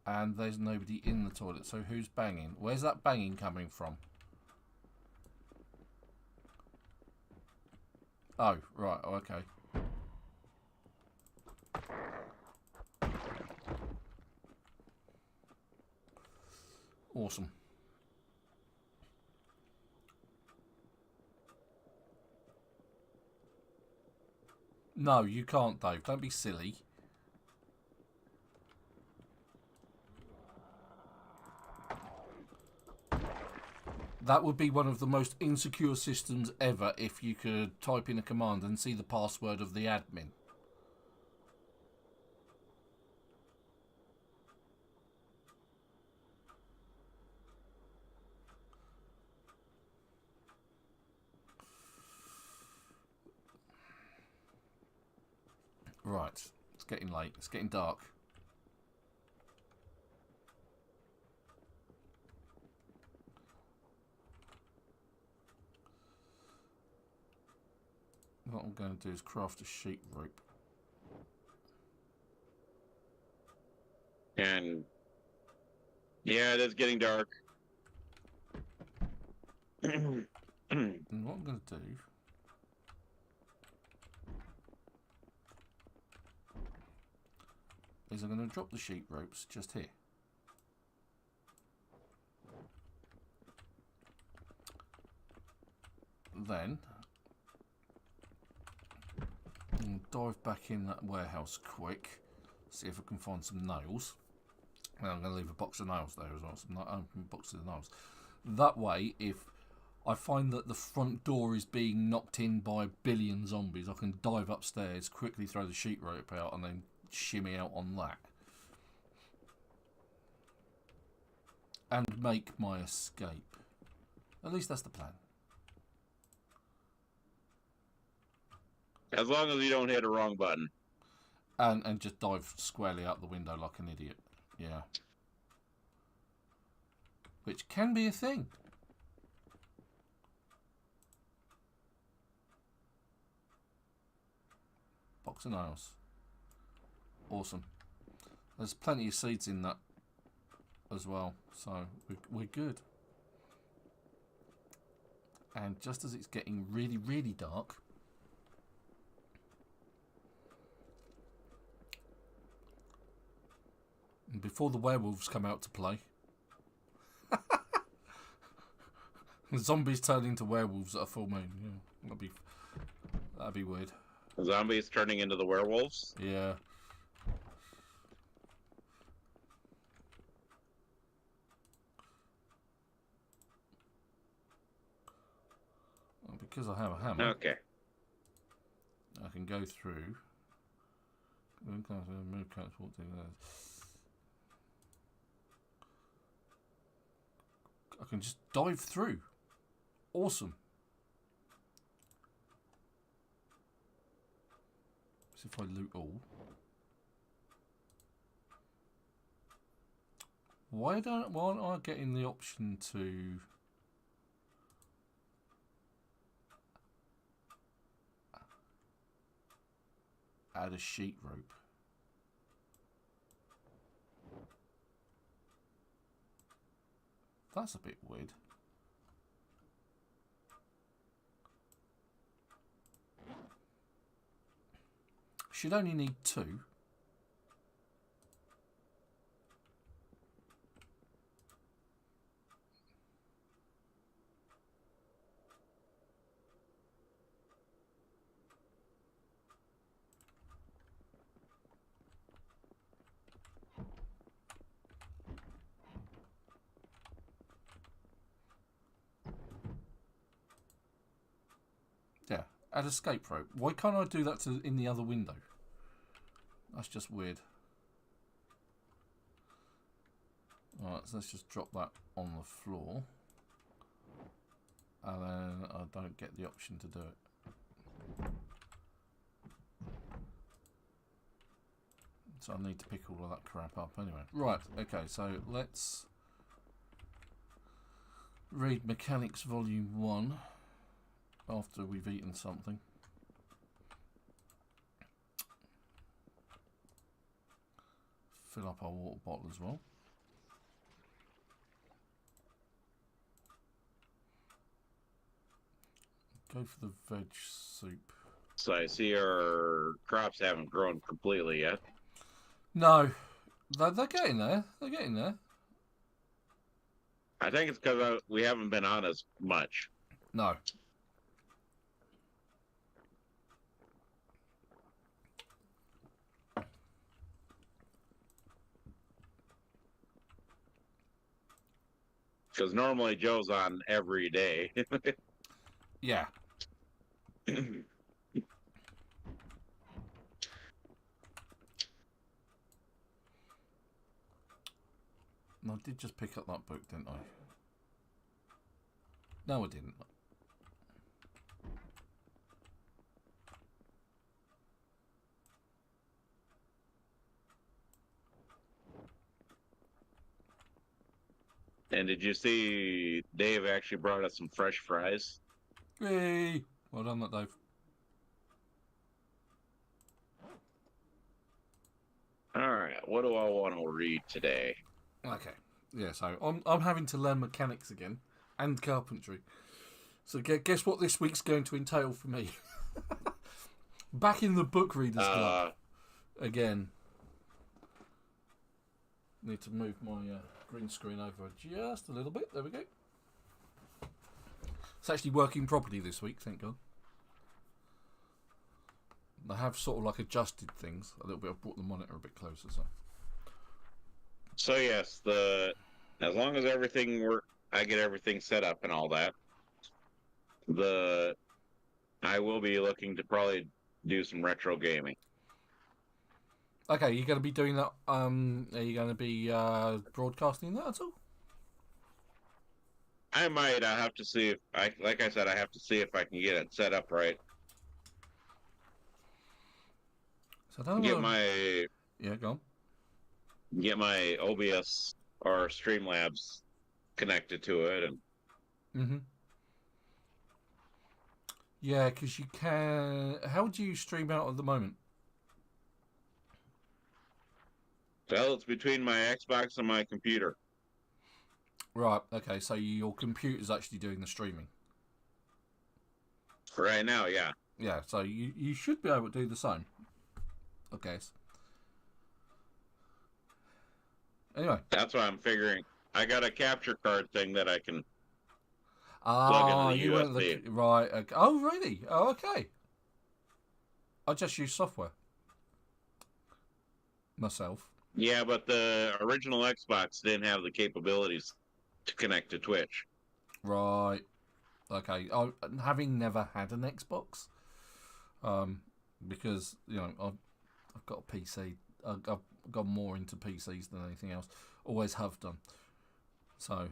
And there's nobody in the toilet. So who's banging? Where's that banging coming from? Oh, right. Oh, okay. Awesome. No, you can't, Dave. Don't be silly. That would be one of the most insecure systems ever if you could type in a command and see the password of the admin. Right, it's getting late. It's getting dark. What I'm going to do is craft a sheep rope. And yeah, it is getting dark. And what I'm going to do is I'm going to drop the sheep ropes just here. Then dive back in that warehouse quick, see if I can find some nails. And I'm going to leave a box of nails there as well, some boxes of nails. That way, if I find that the front door is being knocked in by a billion zombies, I can dive upstairs, quickly throw the sheep rope out, and then shimmy out on that. and make my escape. At least that's the plan. As long as you don't hit a wrong button. And just dive squarely out the window like an idiot. Yeah. Which can be a thing. Box of nails. Awesome. There's plenty of seeds in that as well, so we're good. And just as it's getting really, really dark, and before the werewolves come out to play, the zombies turn into werewolves at a full moon. Yeah, that'd be weird. Zombies turning into the werewolves? Yeah. Well, because I have a hammer. Okay. I can go through. I can just dive through. Awesome. So if I loot all. Why aren't I getting the option to add a sheet rope? That's a bit weird. Should only need 2. Yeah, add escape rope. Why can't I do that in the other window? That's just weird. Alright, so let's just drop that on the floor. And then I don't get the option to do it. So I need to pick all of that crap up anyway. Right, okay, so let's read Mechanics Volume 1 after we've eaten something. Fill up our water bottle as well. Go for the veg soup. So I see our crops haven't grown completely yet. No, they're getting there. They're getting there. I think it's because we haven't been on as much. No. Because normally Joe's on every day. Yeah. I did just pick up that book, didn't I? No, I didn't. And did you see Dave actually brought us some fresh fries? Hey! Well done, that Dave. Alright, what do I want to read today? Okay. Yeah, so I'm having to learn mechanics again and carpentry. So guess what this week's going to entail for me? Back in the book readers club again. Need to move my green screen over just a little bit. There we go. It's actually working properly this week, thank God. I have sort of like adjusted things a little bit. I've brought the monitor a bit closer, so. So yes, as long as I get everything set up and all that, I will be looking to probably do some retro gaming. Okay, you're going to be doing that. Are you going to be broadcasting that at all? I might. I have to see if like I said, I have to see if I can get it set up right. So I don't Get know. my Yeah, go on. get my OBS or Streamlabs connected to it, and Mm-hmm. Yeah, because you can. How do you stream out at the moment? well, it's between my Xbox and my computer Right. Okay. So your computer's actually doing the streaming. right now. Yeah, Yeah. So you should be able to do the same. I guess. Anyway. that's what I'm figuring. I got a capture card thing that I can plug into Ah, the you went USB. the right. Okay. Oh, really? Oh, okay. I just use software myself. Yeah, but the original Xbox didn't have the capabilities to connect to Twitch. Right. Okay. Having never had an Xbox, because I've got a PC. I've got more into PCs than anything else. Always have done. So,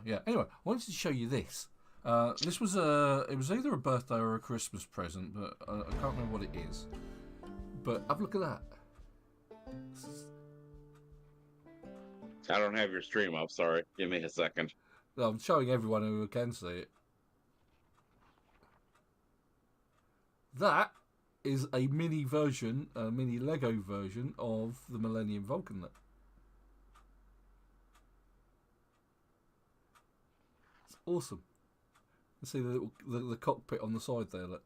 yeah. Anyway, I wanted to show you this. This was it was either a birthday or a Christmas present, but I can't remember what it is. But have a look at that. I don't have your stream up. Sorry, give me a second. I'm showing everyone who can see it. That is a mini version, a mini Lego version of the Millennium Falcon. It's awesome. You see the little the cockpit on the side there. Look.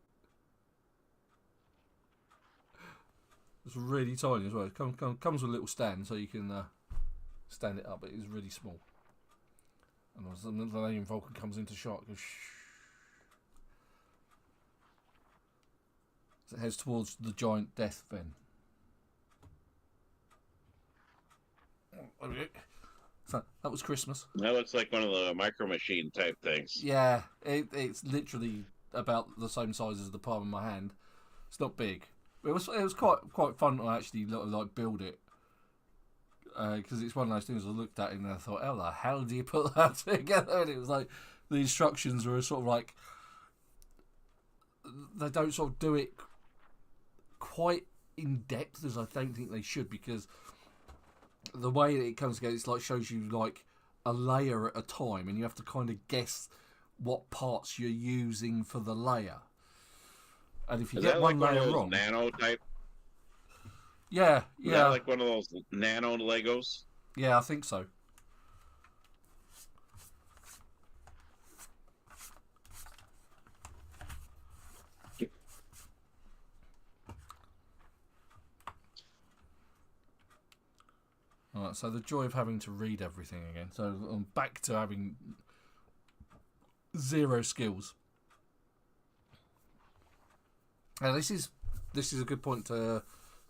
It's really tiny as well. It comes with a little stand so you can stand it up, but it's really small. And as the Millennium Falcon comes into shot, it goes shh. As it heads towards the giant death fin. So that was Christmas. That looks like one of the Micro Machine type things. Yeah, it's literally about the same size as the palm of my hand. It's not big. It was quite fun to actually like build it. Because it's one of those things I looked at it and I thought, how the hell do you put that together? And it was like the instructions were sort of like they don't sort of do it quite in depth as I don't think they should, because the way that it comes together, it's like shows you like a layer at a time, and you have to kind of guess what parts you're using for the layer. And if you get one layer wrong, nano type. Yeah. Is that like one of those nano Legos? Yeah, I think so. Alright, so the joy of having to read everything again. So I'm back to having 0 skills. Now this is a good point to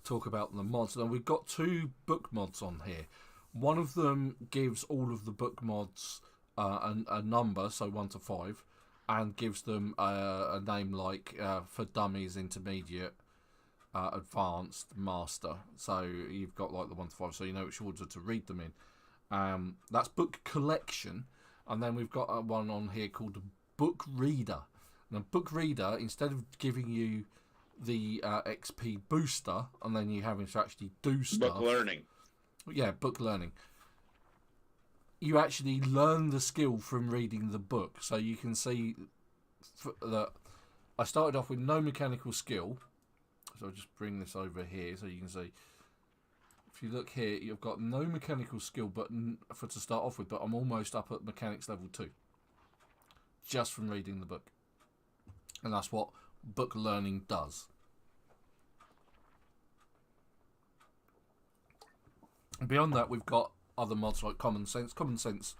talk about the mods. Now we've got 2 book mods on here. One of them gives all of the book mods a number, so 1 to 5, and gives them a name like for dummies, intermediate, advanced, master. So you've got like the 1 to 5, so you know which order to read them in. That's book collection, and then we've got one on here called book reader. Now book reader, instead of giving you the XP booster and then you having to actually do stuff, Book learning. Yeah, book learning. You actually learn the skill from reading the book. So you can see that I started off with no mechanical skill. So I'll just bring this over here so you can see. If you look here, you've got no mechanical skill to start off with, but I'm almost up at mechanics level 2. Just from reading the book. And that's what book learning does. And beyond that, we've got other mods like common sense. Common sense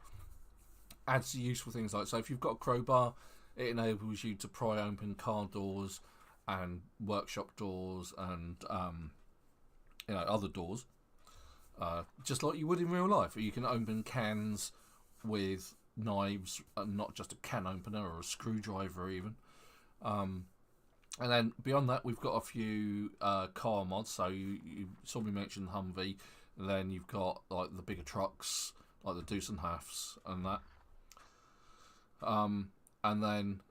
adds useful things like, so if you've got a crowbar, it enables you to pry open car doors and workshop doors and other doors, just like you would in real life. You can open cans with knives, not just a can opener or a screwdriver even. And then beyond that, we've got a few car mods. So you saw me mention Humvee. Then you've got like the bigger trucks, like the Deuce and Halves and that. And then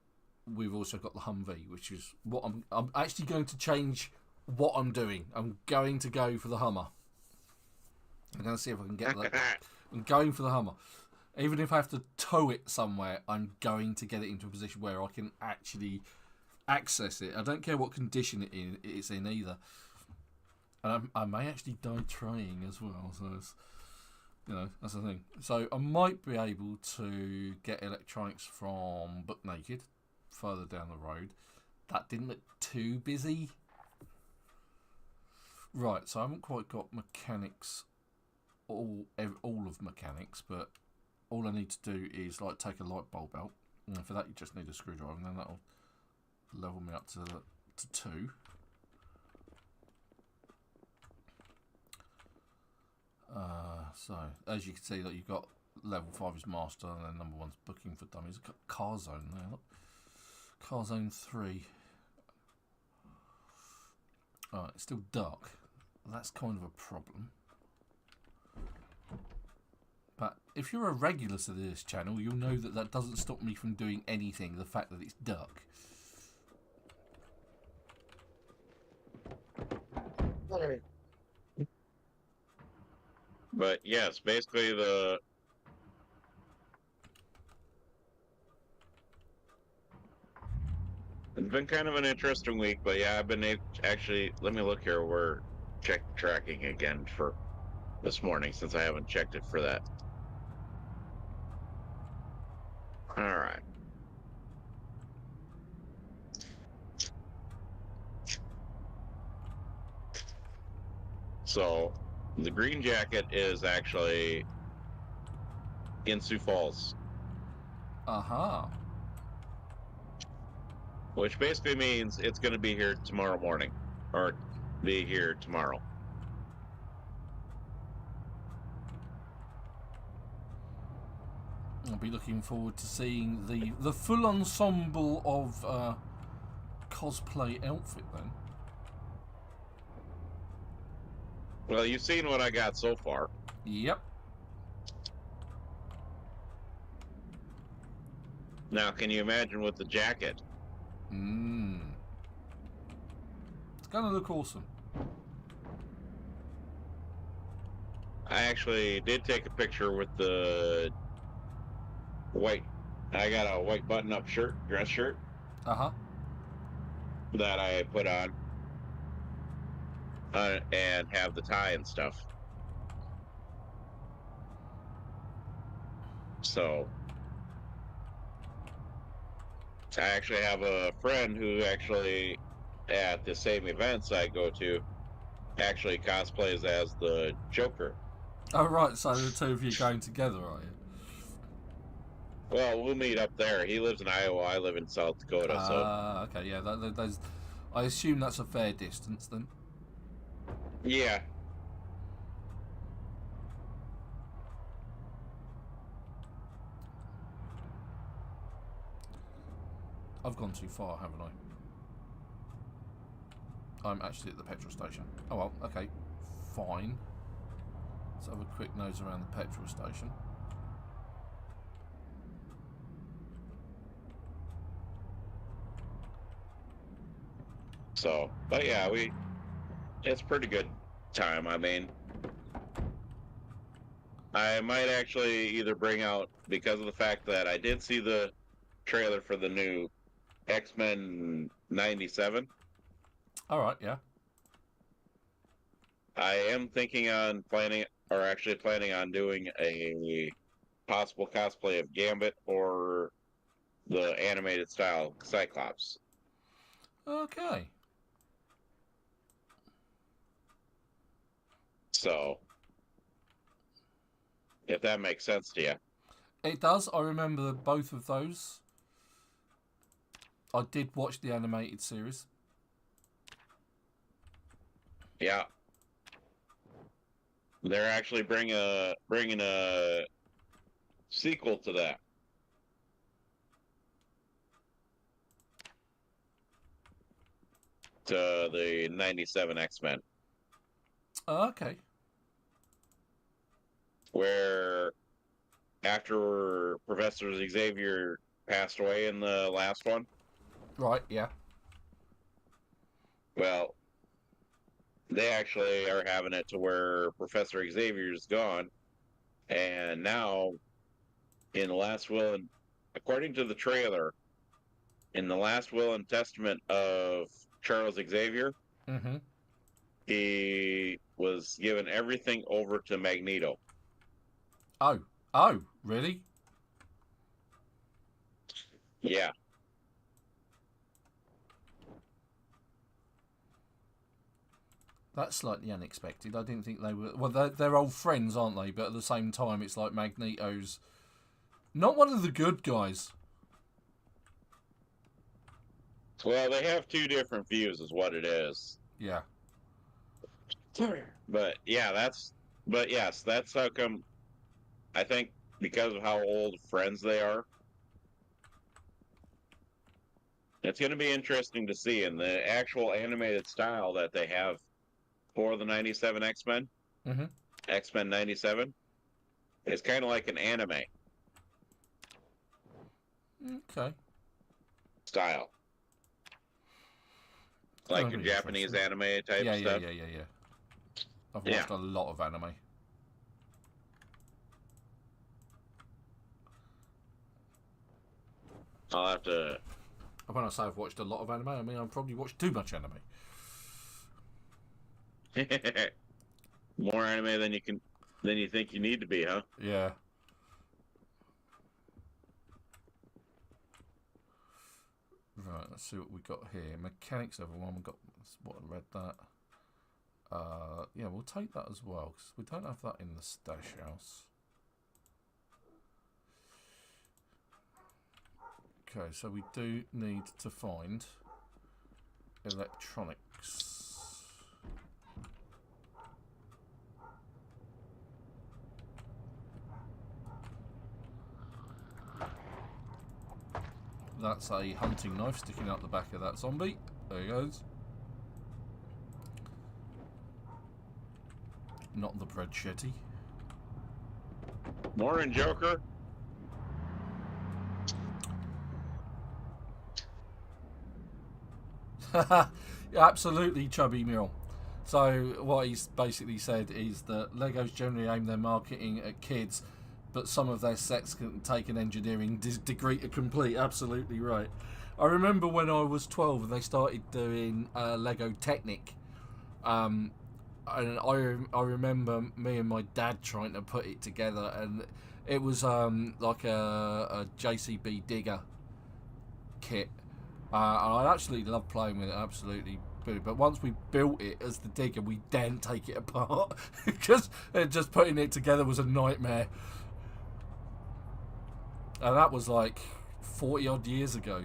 we've also got the Humvee, which is what I'm actually going to change what I'm doing. I'm going to go for the Hummer. I'm going to see if I can get that. I'm going for the Hummer. Even if I have to tow it somewhere, I'm going to get it into a position where I can actually access it. I don't care what condition it's in either. And I may actually die trying as well. So, that's the thing. So I might be able to get electronics from Buck Naked further down the road. That didn't look too busy. Right, so I haven't quite got mechanics, all of mechanics, but all I need to do is like take a light bulb out, and for that you just need a screwdriver, and then that'll level me up to 2. So as you can see, that you've got level 5 is master, and then number 1's booking for dummies. I've got car zone there. Look. Car zone 3. Alright, it's still dark. That's kind of a problem. But if you're a regular to this channel, you'll know that doesn't stop me from doing anything, the fact that it's dark. But yes, basically it's been kind of an interesting week, but yeah, I've been actually, let me look here, check tracking again for this morning, since I haven't checked it for that. All right. So the green jacket is actually in Sioux Falls. Aha. Which basically means it's going to be here tomorrow morning, or be here tomorrow. I'll be looking forward to seeing the full ensemble of cosplay outfit then. Well, you've seen what I got so far. Yep. Now, can you imagine with the jacket? It's gonna look awesome. I actually did take a picture with the white. I got a white button-up dress shirt. Uh-huh. That I put on. And have the tie and stuff. So I actually have a friend who actually, at the same events I go to, actually cosplays as the Joker. Oh, right, so the two of you going together, are you? Well, we'll meet up there. He lives in Iowa, I live in South Dakota, Okay, yeah, I assume that's a fair distance then. Yeah. I've gone too far, haven't I? I'm actually at the petrol station. Oh well, okay, fine. Let's have a quick nose around the petrol station. So, but yeah, it's pretty good time. I mean, I might actually either bring out, because of the fact that I did see the trailer for the new X-Men 97. All right, yeah. I am planning on doing a possible cosplay of Gambit or the animated style Cyclops. Okay. So, if that makes sense to you. It does. I remember both of those. I did watch the animated series. Yeah. They're actually bringing a sequel to that. To the 97 X-Men. Okay. Where after Professor Xavier passed away in the last one. Right, yeah. Well, they actually are having it to where Professor Xavier's gone, and now in the last will, and according to the trailer, in the last will and testament of Charles Xavier, Mm-hmm. he was given everything over to Magneto. Oh, really? Yeah. That's slightly unexpected. I didn't think they were... Well, they're old friends, aren't they? But at the same time, it's like Magneto's not one of the good guys. Well, they have two different views, is what it is. Yeah. But yeah, but yes, that's how come. I think because of how old friends they are, it's going to be interesting to see in the actual animated style that they have for the 97 X-Men. Mm-hmm. X-Men 97. It's kind of like an anime Okay. style. Like your Japanese anime type stuff. Yeah. I've watched a lot of anime. I'll have to... When I say I've watched a lot of anime, I mean I've probably watched too much anime. More anime than you think you need to be, huh? Yeah. Right, let's see what we got here. Mechanics level 1, we got what I read that. Yeah, we'll take that as well, because we don't have that in the stash house. Okay, so we do need to find electronics. That's a hunting knife sticking out the back of that zombie. There he goes. Not the bread shetty. Morning, Joker. Absolutely, Chubby Mule. So what he's basically said is that Legos generally aim their marketing at kids, but some of their sets can take an engineering degree to complete. Absolutely right. I remember when I was 12 and they started doing Lego Technic. And I remember me and my dad trying to put it together, and it was like a JCB digger kit. And I actually loved playing with it, absolutely. But once we built it as the digger, we didn't take it apart because just putting it together was a nightmare. And that was like 40 odd years ago.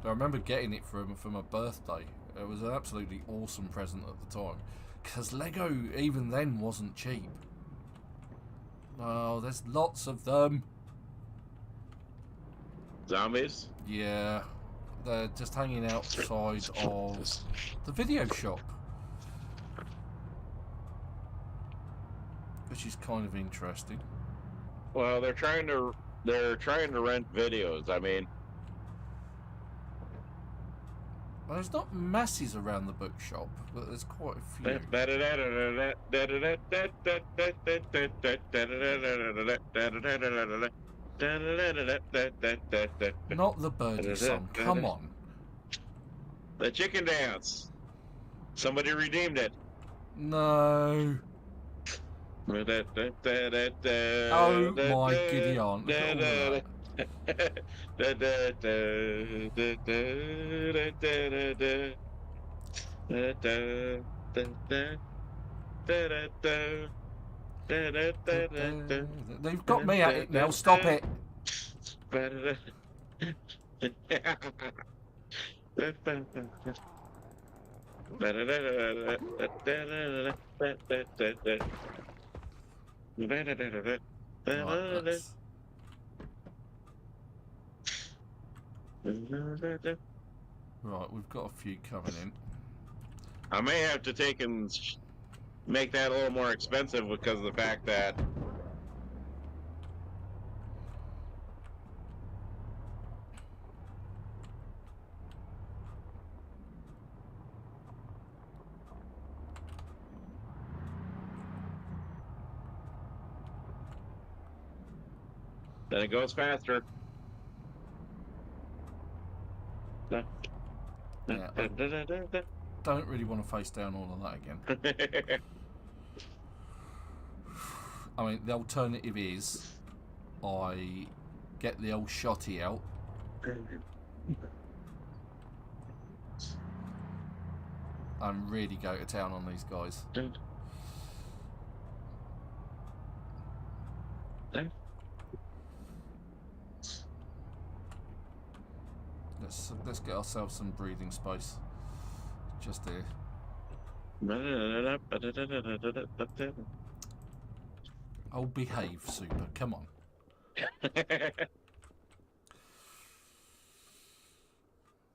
I remember getting it for my birthday. It was an absolutely awesome present at the time, because Lego even then wasn't cheap. Oh, there's lots of them. Zombies? Yeah. They're just hanging outside of the video shop, which is kind of interesting. Well, they're trying to rent videos. I mean, well, there's not masses around the bookshop, but there's quite a few. Not the birdie song, come on. The chicken dance. Somebody redeemed it. No. Oh my giddy aunt, look at all that. They've got me at it now, stop it. Right, we've got a few coming in. I may have to take and make that a little more expensive because of the fact that Then it goes faster. Yeah, I don't really want to face down all of that again. I mean, the alternative is I get the old shotty out and really go to town on these guys. Let's get ourselves some breathing space. Just here. Oh, behave, Super. Come on.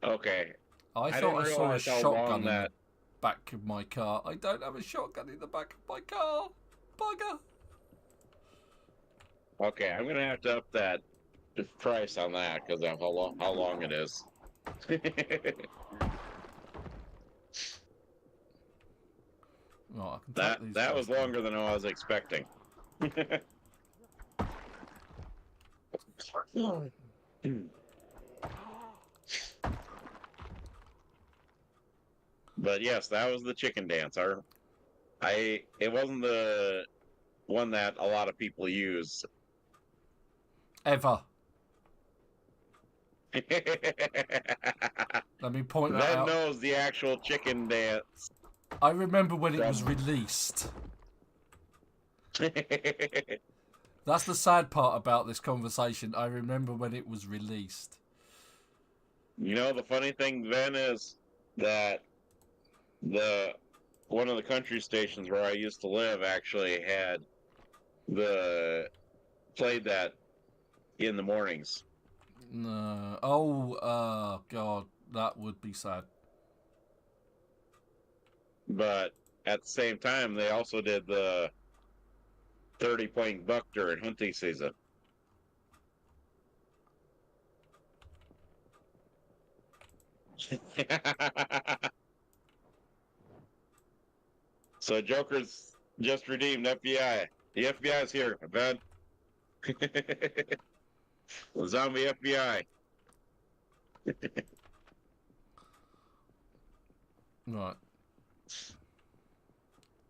Okay. I thought I saw a shotgun in the back of my car. I don't have a shotgun in the back of my car. Bugger. Okay, I'm gonna have to up that price on that because of how long it is. Right, I can take these that was down. longer than I was expecting. But yes, that was the chicken dance. It wasn't the one that a lot of people use. Ever. Let me point that Ben out. knows the actual chicken dance. I remember when it was released. That's the sad part about this conversation. I remember when it was released. You know, the funny thing, Ben, is that one of the country stations where I used to live actually had played that in the mornings. No. Oh, God. That would be sad. But at the same time, they also did the 30-point buck during hunting season. So Joker's just redeemed FBI. The FBI is here, Ben. The zombie FBI. Right.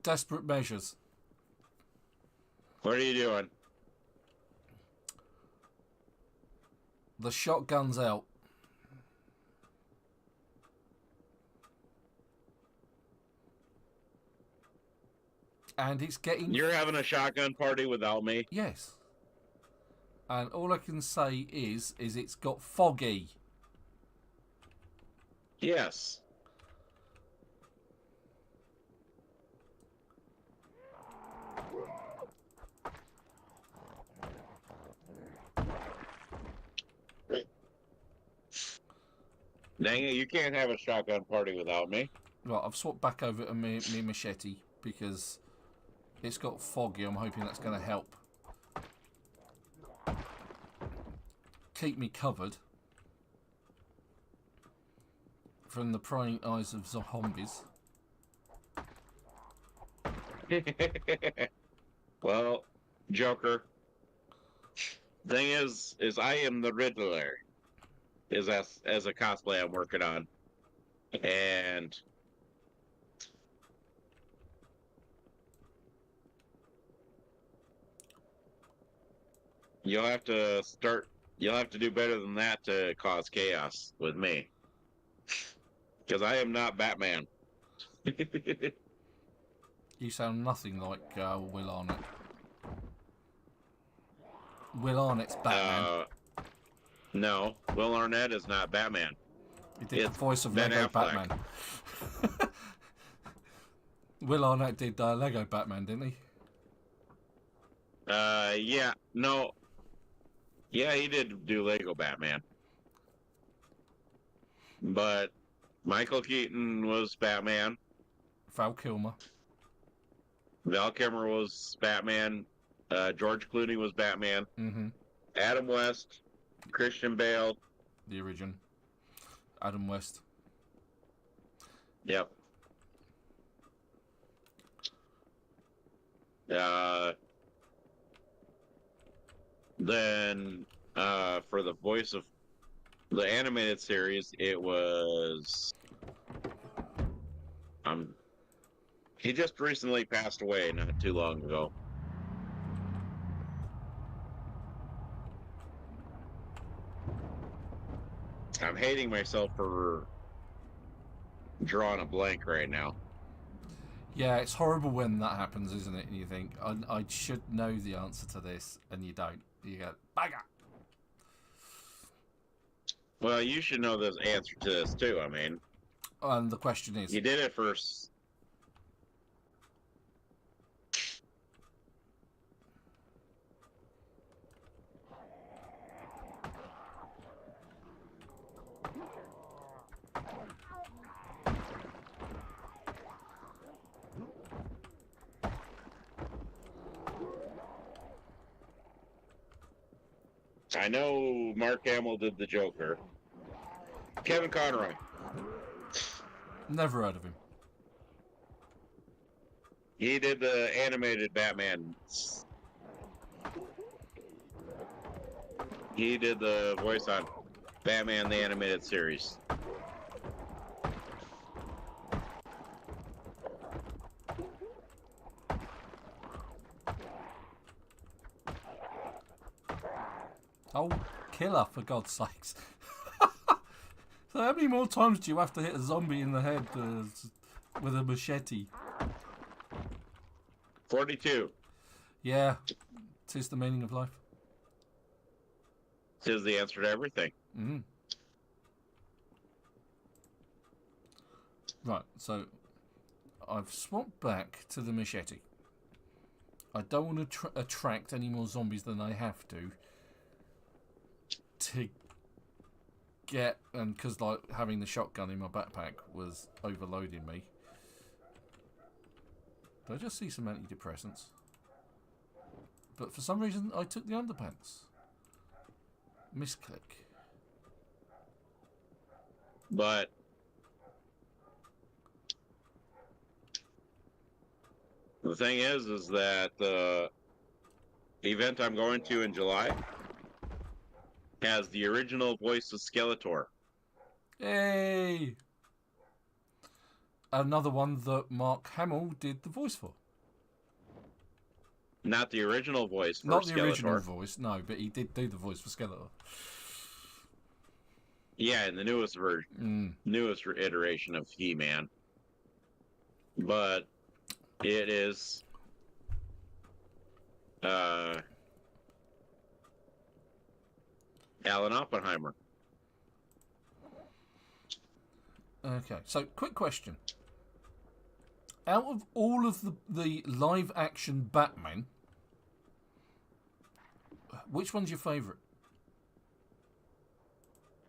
Desperate measures. What are you doing? The shotgun's out. And it's getting... You're having a shotgun party without me? Yes. And all I can say is it's got foggy. Yes. Dang it, you can't have a shotgun party without me. Right, I've swapped back over to me machete because it's got foggy. I'm hoping that's going to help keep me covered from the prying eyes of zombies. Well, Joker, thing is I am the Riddler. Is as a cosplay I'm working on, and you'll have to do better than that to cause chaos with me, because I am not Batman. You sound nothing like Will Arnett. Will Arnett's Batman. No, Will Arnett is not Batman. He did the voice of Lego Batman. Will Arnett did Lego Batman, didn't he? Yeah, no. Yeah, he did do Lego Batman. But Michael Keaton was Batman. Val Kilmer. Val Kilmer was Batman. George Clooney was Batman. Mm-hmm. Adam West, Christian Bale. The origin. Adam West. Yep. Then for the voice of the animated series, it was he just recently passed away not too long ago. I'm hating myself for drawing a blank right now. Yeah, it's horrible when that happens, isn't it? And you think, I should know the answer to this, and you don't. You go, bugger! Well, you should know the answer to this too. I mean, And the question is... you did it first. I know Mark Hamill did the Joker. Kevin Conroy. Never heard of him. He did the animated Batman. He did the voice on Batman the Animated Series. Oh, killer, for God's sakes. So how many more times do you have to hit a zombie in the head with a machete? 42. Yeah, 'tis the meaning of life. Is the answer to everything. Mm-hmm. Right, so I've swapped back to the machete. I don't want to attract any more zombies than I have to get, and because like having the shotgun in my backpack was overloading me. Did I just see some antidepressants? But for some reason I took the underpants. Misclick. But the thing is that the event I'm going to in July has the original voice of Skeletor. Hey! Another one that Mark Hamill did the voice for. Not the original voice for Not Skeletor. the original voice, no, but he did do the voice for Skeletor. Yeah, in the newest version, newest iteration of He-Man. But it is Alan Oppenheimer. Okay, so quick question. Out of all of the live action Batman, which one's your favourite?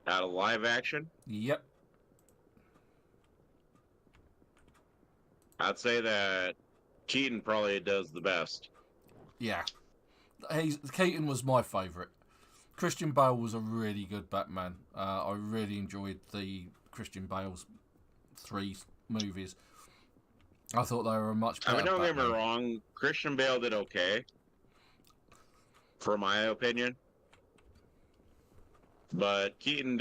Out of live action? Yep. I'd say that Keaton probably does the best. Yeah. Keaton was my favourite. Christian Bale was a really good Batman. I really enjoyed the Christian Bale's 3 movies. I thought they were a much better don't get me Batman. wrong. Christian Bale did okay, for my opinion. But Keaton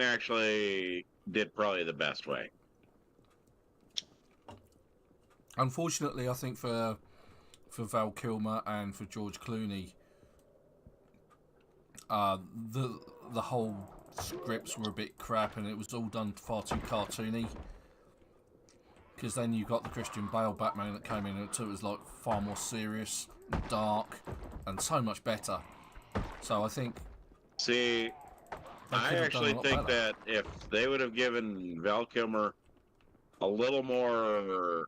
actually did probably the best way. Unfortunately, I think for Val Kilmer and for George Clooney, the whole scripts were a bit crap, and it was all done far too cartoony. Because then you got the Christian Bale Batman that came in, and it was like far more serious, dark, and so much better. So I think. See, I actually think that if they would have given Val Kilmer a little more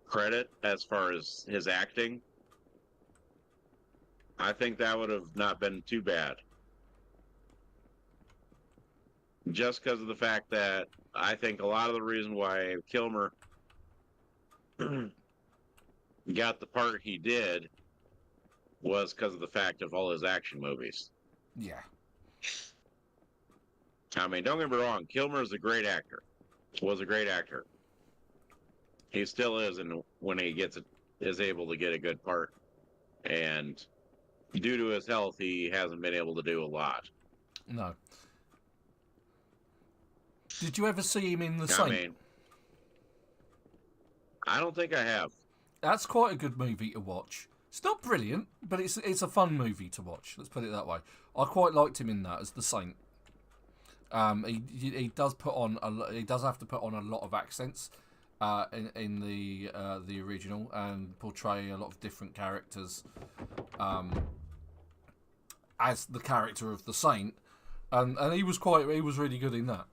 credit as far as his acting, I think that would have not been too bad. Just because of the fact that I think a lot of the reason why Kilmer got the part he did was because of the fact of all his action movies. Yeah. I mean, don't get me wrong, Kilmer is a great actor. Was a great actor. He still is, and when he is able to get a good part. And due to his health, he hasn't been able to do a lot. No. Did you ever see him in The I Saint? mean, I don't think I have. That's quite a good movie to watch. It's not brilliant, but it's a fun movie to watch. Let's put it that way. I quite liked him in that as the Saint. He does he does have to put on a lot of accents in the original and portray a lot of different characters as the character of the Saint, and he was really good in that.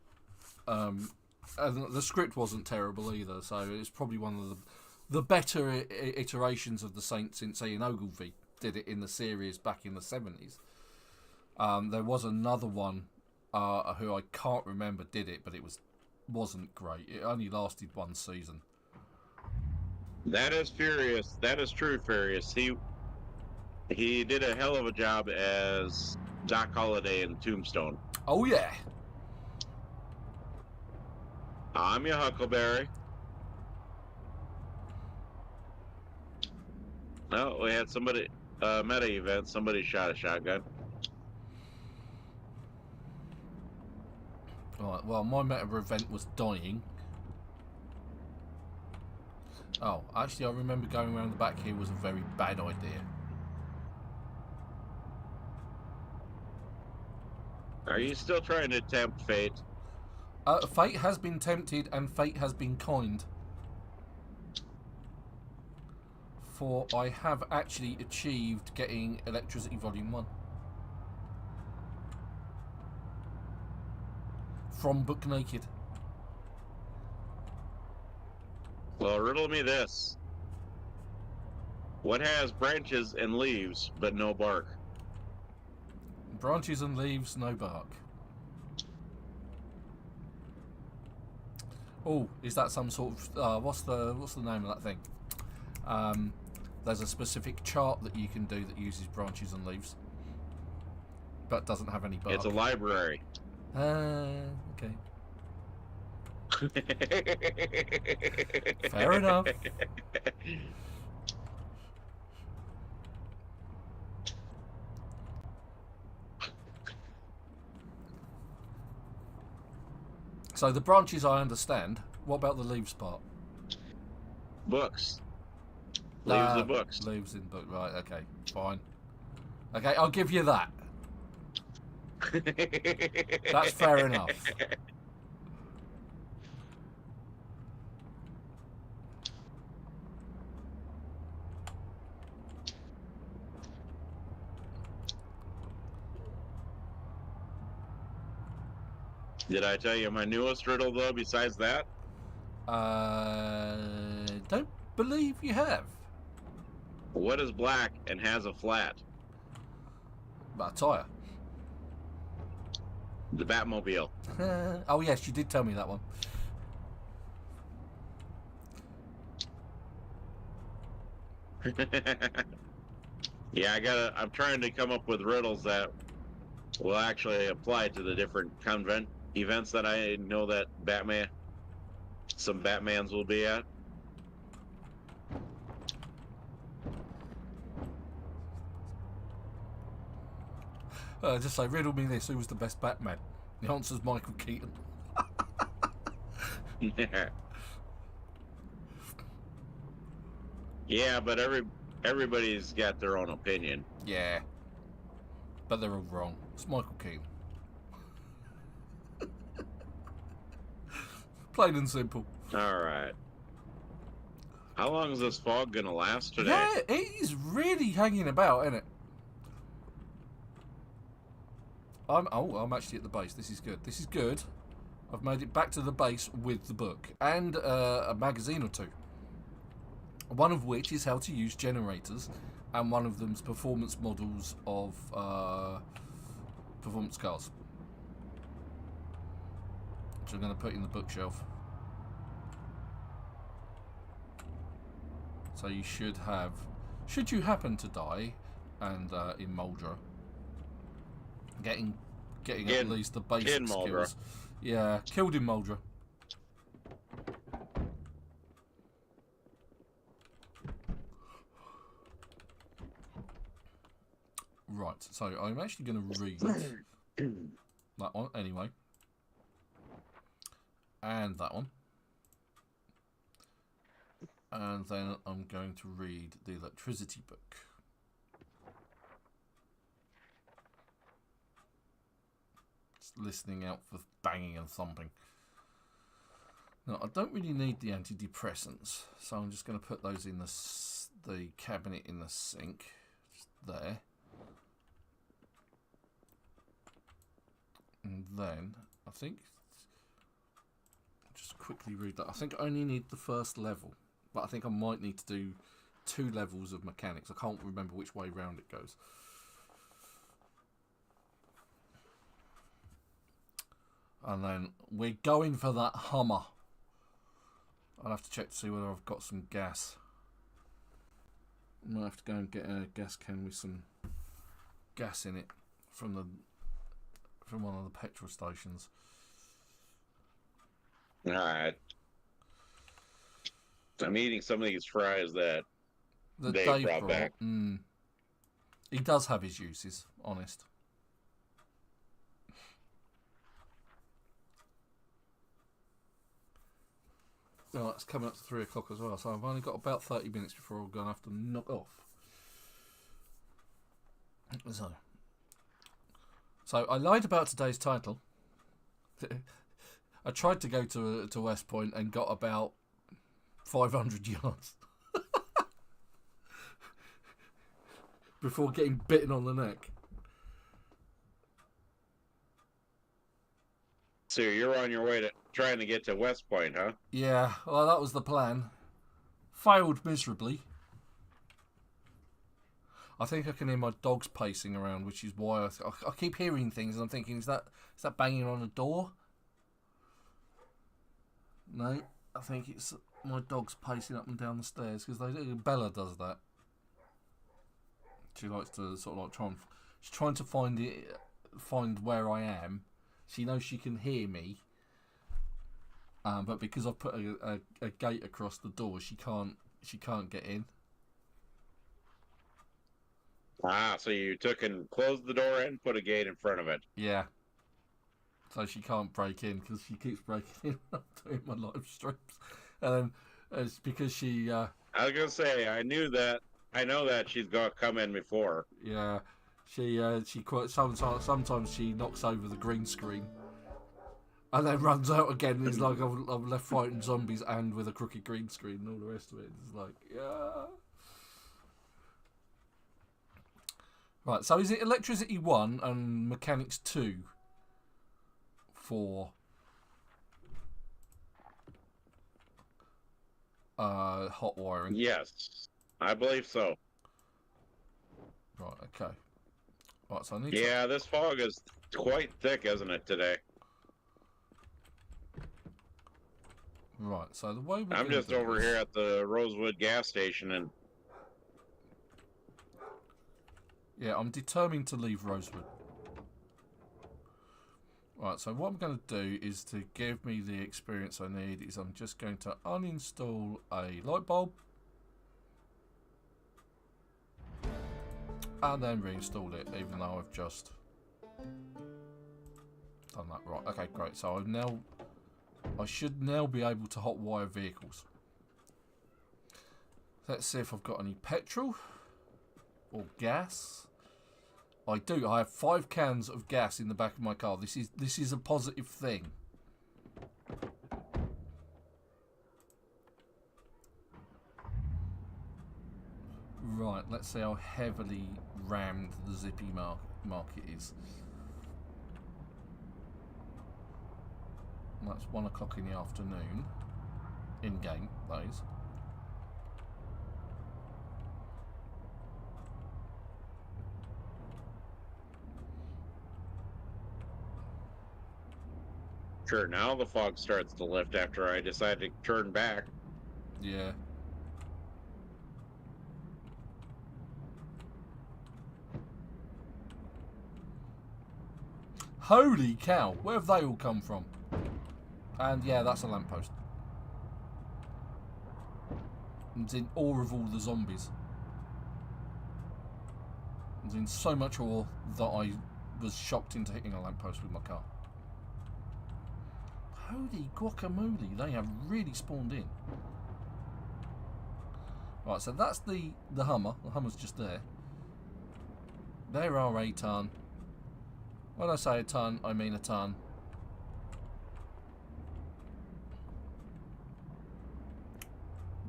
And the script wasn't terrible either, so it's probably one of the better iterations of the Saint since Ian Ogilvy did it in the series back in the 70s. There was another one who I can't remember did it, but it wasn't great. It only lasted one season. That is Furious. That is true, Furious. He did a hell of a job as Doc Holliday in Tombstone. Oh yeah. I'm your Huckleberry. No, we had somebody meta event. Somebody shot a shotgun. Right, well, my meta event was dying. Oh, actually, I remember going around the back here was a very bad idea. Are you still trying to tempt fate? Fate has been tempted and fate has been kind. For I have actually achieved getting Electricity Volume 1. From Book Naked. Well, riddle me this. What has branches and leaves but no bark? Branches and leaves, no bark. Oh, is that some sort of what's the name of that thing? There's a specific chart that you can do that uses branches and leaves, but doesn't have any bark. It's a library. Okay. Fair enough. So the branches I understand. What about the leaves part? Books. Leaves of books. Leaves in book. Right, okay. Fine. Okay, I'll give you that. That's fair enough. Did I tell you my newest riddle, though, besides that? Don't believe you have. What is black and has a flat? But a tyre. The Batmobile. Oh, yes, you did tell me that one. Yeah, I'm trying to come up with riddles that will actually apply to the different events that I know that some Batmans will be at. Just say, riddle me this, who was the best Batman? The answer's Michael Keaton. Yeah, but everybody's got their own opinion. Yeah. But they're all wrong. It's Michael Keaton. Plain and simple. Alright. How long is this fog going to last today? Yeah, it is really hanging about, isn't it? I'm actually at the base. This is good. This is good. I've made it back to the base with the book. And a magazine or two. One of which is how to use generators. And one of them's performance models of performance cars. Which I'm going to put in the bookshelf. So you should have... Should you happen to die and in Moldra... Getting at least the basic skills. Yeah, killed in Moldra. Right, so I'm actually going to read that one anyway. And that one. And then I'm going to read the electricity book. Just listening out for banging and thumping. Now, I don't really need the antidepressants, so I'm just going to put those in the cabinet in the sink. Just there. And then, I think, just quickly read that. I think I only need the first level, but I think I might need to do 2 levels of mechanics. I can't remember which way round it goes. And then we're going for that Hummer. I'll have to check to see whether I've got some gas. I might have to go and get a gas can with some gas in it from one of the petrol stations. Alright. I'm eating some of these fries that Dave brought back. He does have his uses, honest. Well, it's coming up to 3 o'clock as well, so I've only got about 30 minutes before I'm going to have to knock off. So I lied about today's title. I tried to go to West Point and got about 500 yards before getting bitten on the neck. So you're on your way to trying to get to West Point, huh? Yeah, well, that was the plan. Failed miserably. I think I can hear my dogs pacing around, which is why I keep hearing things, and I'm thinking, is that banging on a door? No, I think it's my dogs pacing up and down the stairs, because Bella does that. She likes to sort of like she's trying to find where I am. She knows she can hear me, but because I've put a gate across the door, she can't get in. Ah, so you took and closed the door and put a gate in front of it. Yeah. So she can't break in because she keeps breaking in doing my live streams, and then it's because she. I was gonna say I know that she's gonna come in before. Yeah. She sometimes she knocks over the green screen and then runs out again and is like, I'm left fighting zombies and with a crooked green screen and all the rest of it. It's like, yeah. Right, so is it Electricity 1 and Mechanics 2 for hot wiring? Yes, I believe so. Right, okay. Right, so I need this fog is quite thick, isn't it, today? Right, so the way I'm just over here at the Rosewood gas station, and yeah, I'm determined to leave Rosewood. Right, so what I'm going to do is to give me the experience I need is I'm just going to uninstall a light bulb and then reinstall it, even though I've just done that. Right, okay, great. So I should now be able to hotwire vehicles. Let's see if I've got any petrol or gas. I do. I have 5 cans of gas in the back of my car. This is a positive thing. Right, let's see how heavily rammed the Zippy market is. That's 1 o'clock in the afternoon. In game, that is. sure, now the fog starts to lift after I decide to turn back. Yeah. Holy cow, where have they all come from? And yeah, that's a lamppost. It's in awe of all the zombies. I was in so much awe that I was shocked into hitting a lamppost with my car. Holy guacamole, they have really spawned in. Right, so that's the Hummer. The Hummer's just there. There are a ton. When I say a ton, I mean a ton.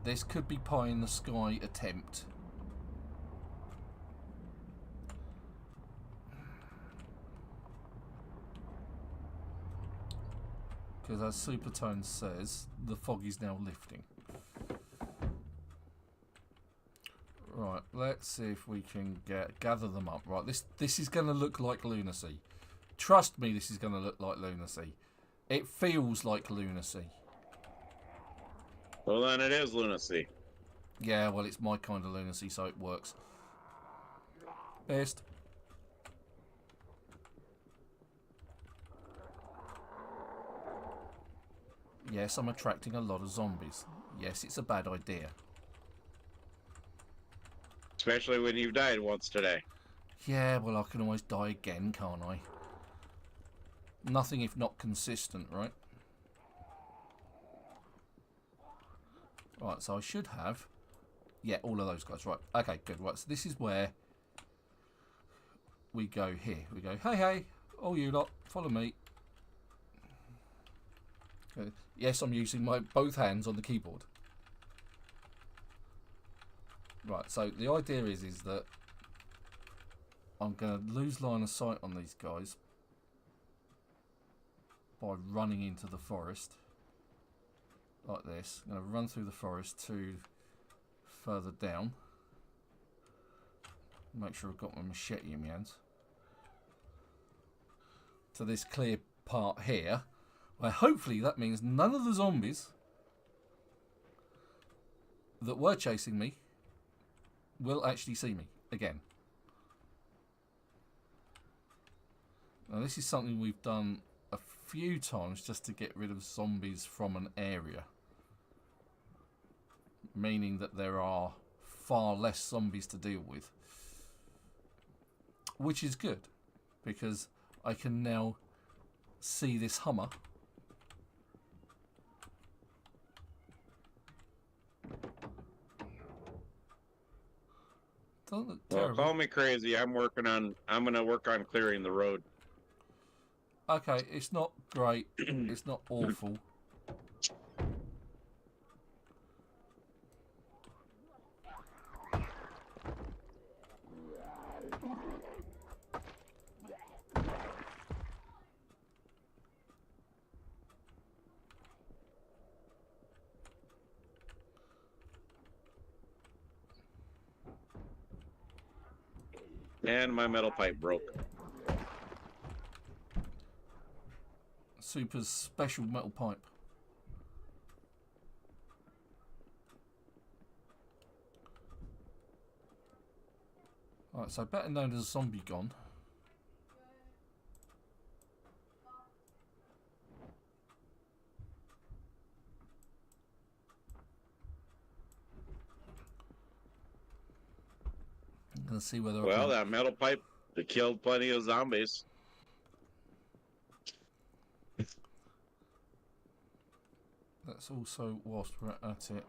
This could be pie in the sky attempt. Because as Supertone says, the fog is now lifting. Right, let's see if we can gather them up. Right, this is going to look like lunacy. Trust me, this is going to look like lunacy. It feels like lunacy. Well, then it is lunacy. Yeah, well, it's my kind of lunacy, so it works. Best. Yes, I'm attracting a lot of zombies. Yes, it's a bad idea. Especially when you've died once today. Yeah, well, I can always die again, can't I? Nothing if not consistent, right? Right, so I should have... Yeah, all of those guys. Right, okay, good. Right, so this is where we go here. We go, hey, hey, all you lot, follow me. Okay. Yes, I'm using my both hands on the keyboard. Right, so the idea is that I'm going to lose line of sight on these guys by running into the forest like this. I'm going to run through the forest to further down. Make sure I've got my machete in my hands. To this clear part here, where hopefully that means none of the zombies that were chasing me will actually see me again. Now this is something we've done a few times just to get rid of zombies from an area. Meaning that there are far less zombies to deal with. Which is good, because I can now see this Hummer. Doesn't look terrible. Well, call me crazy. I'm gonna work on clearing the road. Okay, it's not great. It's not awful. And my metal pipe broke. Super's special metal pipe. Right, so better known as Zombie Gone. I'm gonna see whether. Well, that metal pipe killed plenty of zombies. Let's also, whilst we're at it,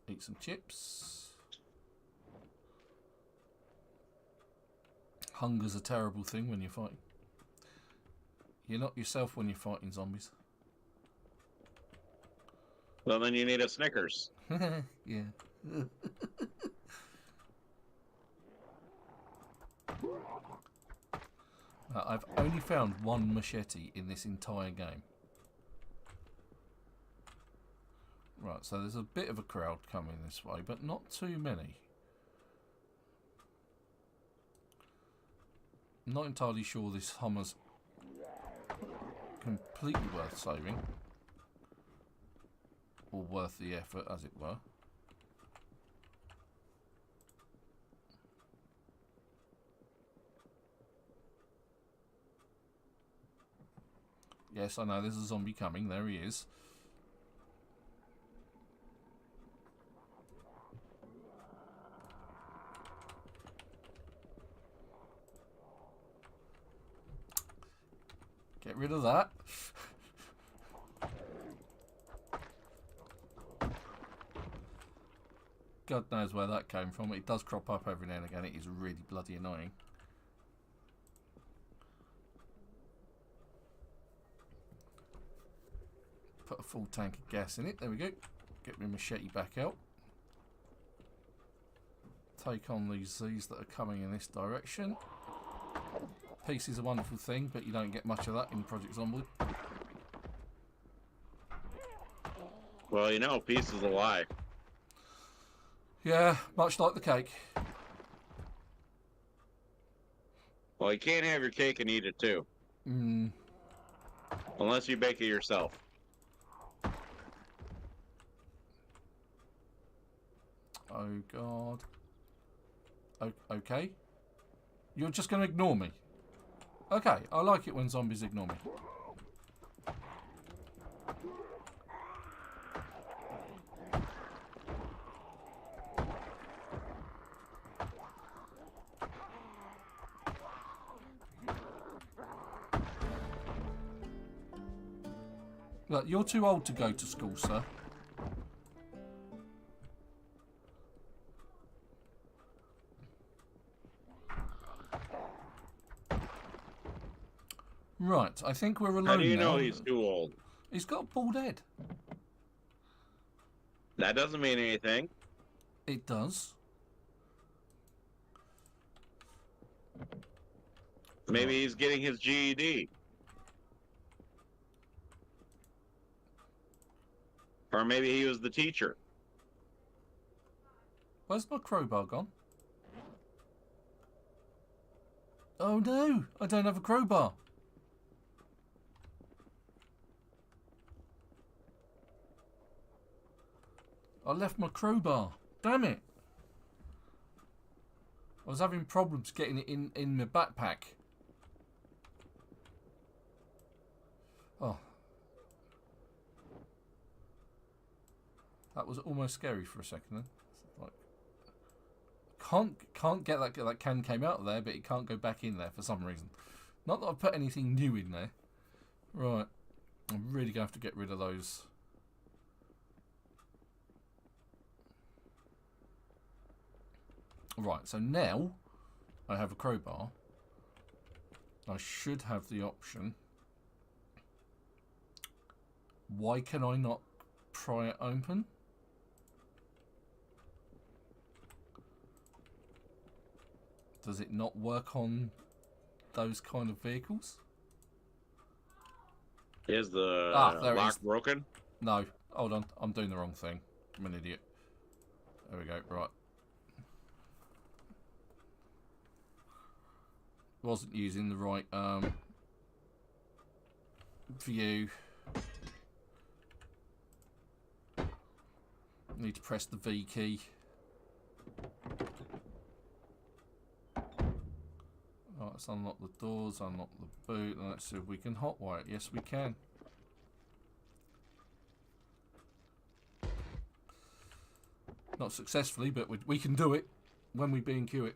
eat some chips. Hunger's a terrible thing when you're fighting. You're not yourself when you're fighting zombies. Well, then you need a Snickers. Yeah. I've only found one machete in this entire game. Right, so there's a bit of a crowd coming this way, but not too many. I'm not entirely sure this Hummer's completely worth saving. Or worth the effort, as it were. Yes, I know there's a zombie coming. There he is. rid of that. God knows where that came from. It does crop up every now and again. It is really bloody annoying. Put a full tank of gas in it. There we go. Get my machete back out. Take on these Z's that are coming in this direction. Peace is a wonderful thing, but you don't get much of that in Project Zomboid. Well, you know, peace is a lie. Yeah, much like the cake. Well, you can't have your cake and eat it too. Unless you bake it yourself. Oh, God. Okay. You're just going to ignore me. Okay, I like it when zombies ignore me. Look, you're too old to go to school, sir. Right, I think we're alone now. How do you know he's too old? He's got a bald head. That doesn't mean anything. It does. Maybe he's getting his GED. Or maybe he was the teacher. Where's my crowbar gone? Oh no, I don't have a crowbar. I left my crowbar. Damn it. I was having problems getting it in my backpack. Oh. That was almost scary for a second then. Like, can't get that can came out of there, but it can't go back in there for some reason. Not that I've put anything new in there. Right. I'm really going to have to get rid of those. Right, so now I have a crowbar. I should have the option. Why can I not pry it open? Does it not work on those kind of vehicles? Is the lock broken? No, hold on. I'm doing the wrong thing. I'm an idiot. There we go, right. Wasn't using the right view. Need to press the V key. Right, let's unlock the doors, unlock the boot, and let's see if we can hotwire it. Yes, we can. Not successfully, but we can do it when we B&Q it.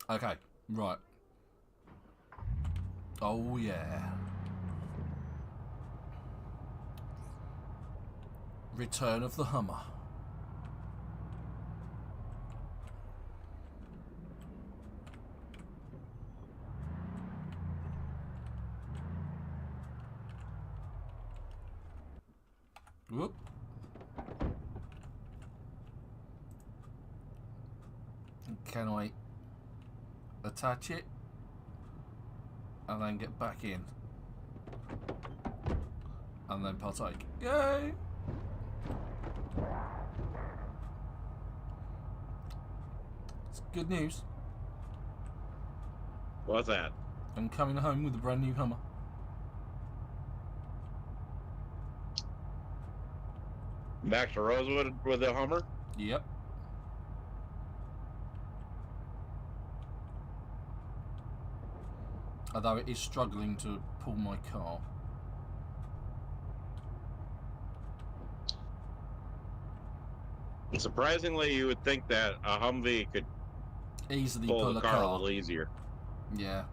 Okay, right. Oh yeah. Return of the Hummer. Whoop. Can I attach it and then get back in and then partake? Yay! It's good news. What's that? I'm coming home with a brand new Hummer. Back to Rosewood with the Hummer? Yep. Although it is struggling to pull my car. Surprisingly, you would think that a Humvee could Easily pull pull the a car a car. little easier. Yeah.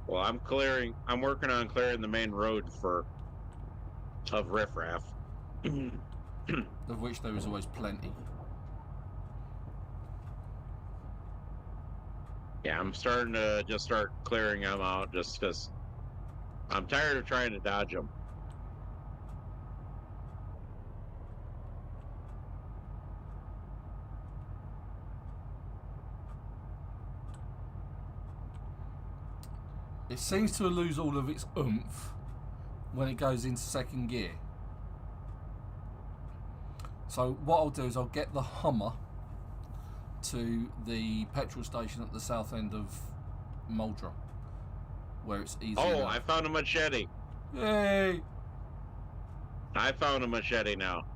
Well, I'm working on clearing the main road of riffraff. Of which there is always plenty. Yeah, I'm starting to just start clearing them out just because I'm tired of trying to dodge them. It seems to lose all of its oomph when it goes into second gear. So what I'll do is I'll get the Hummer to the petrol station at the south end of Muldra, where it's easy Oh, enough. I found a machete. Yay! I found a machete now.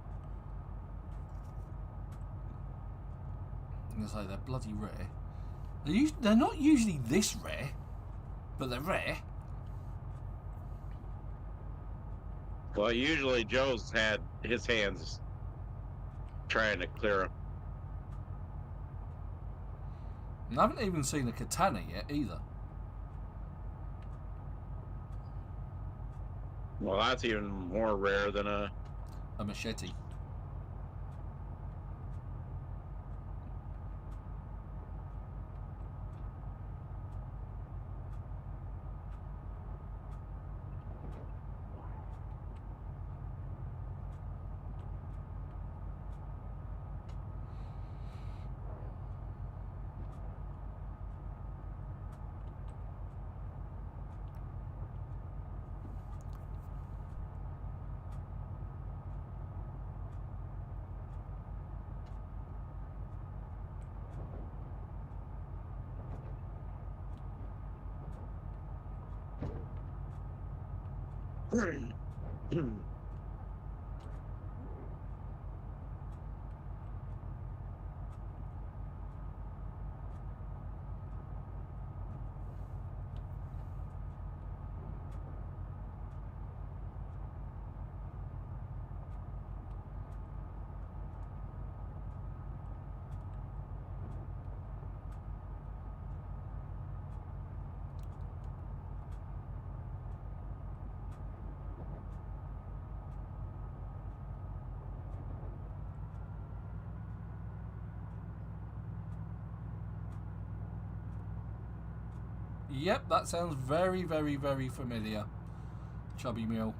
I'm going to say they're bloody rare. They're not usually this rare, but they're rare. Well, usually Joe's had his hands trying to clear them. And I haven't even seen a katana yet either. Well, that's even more rare than a... A machete. Yep, that sounds very, very, very familiar. Chubby Mule.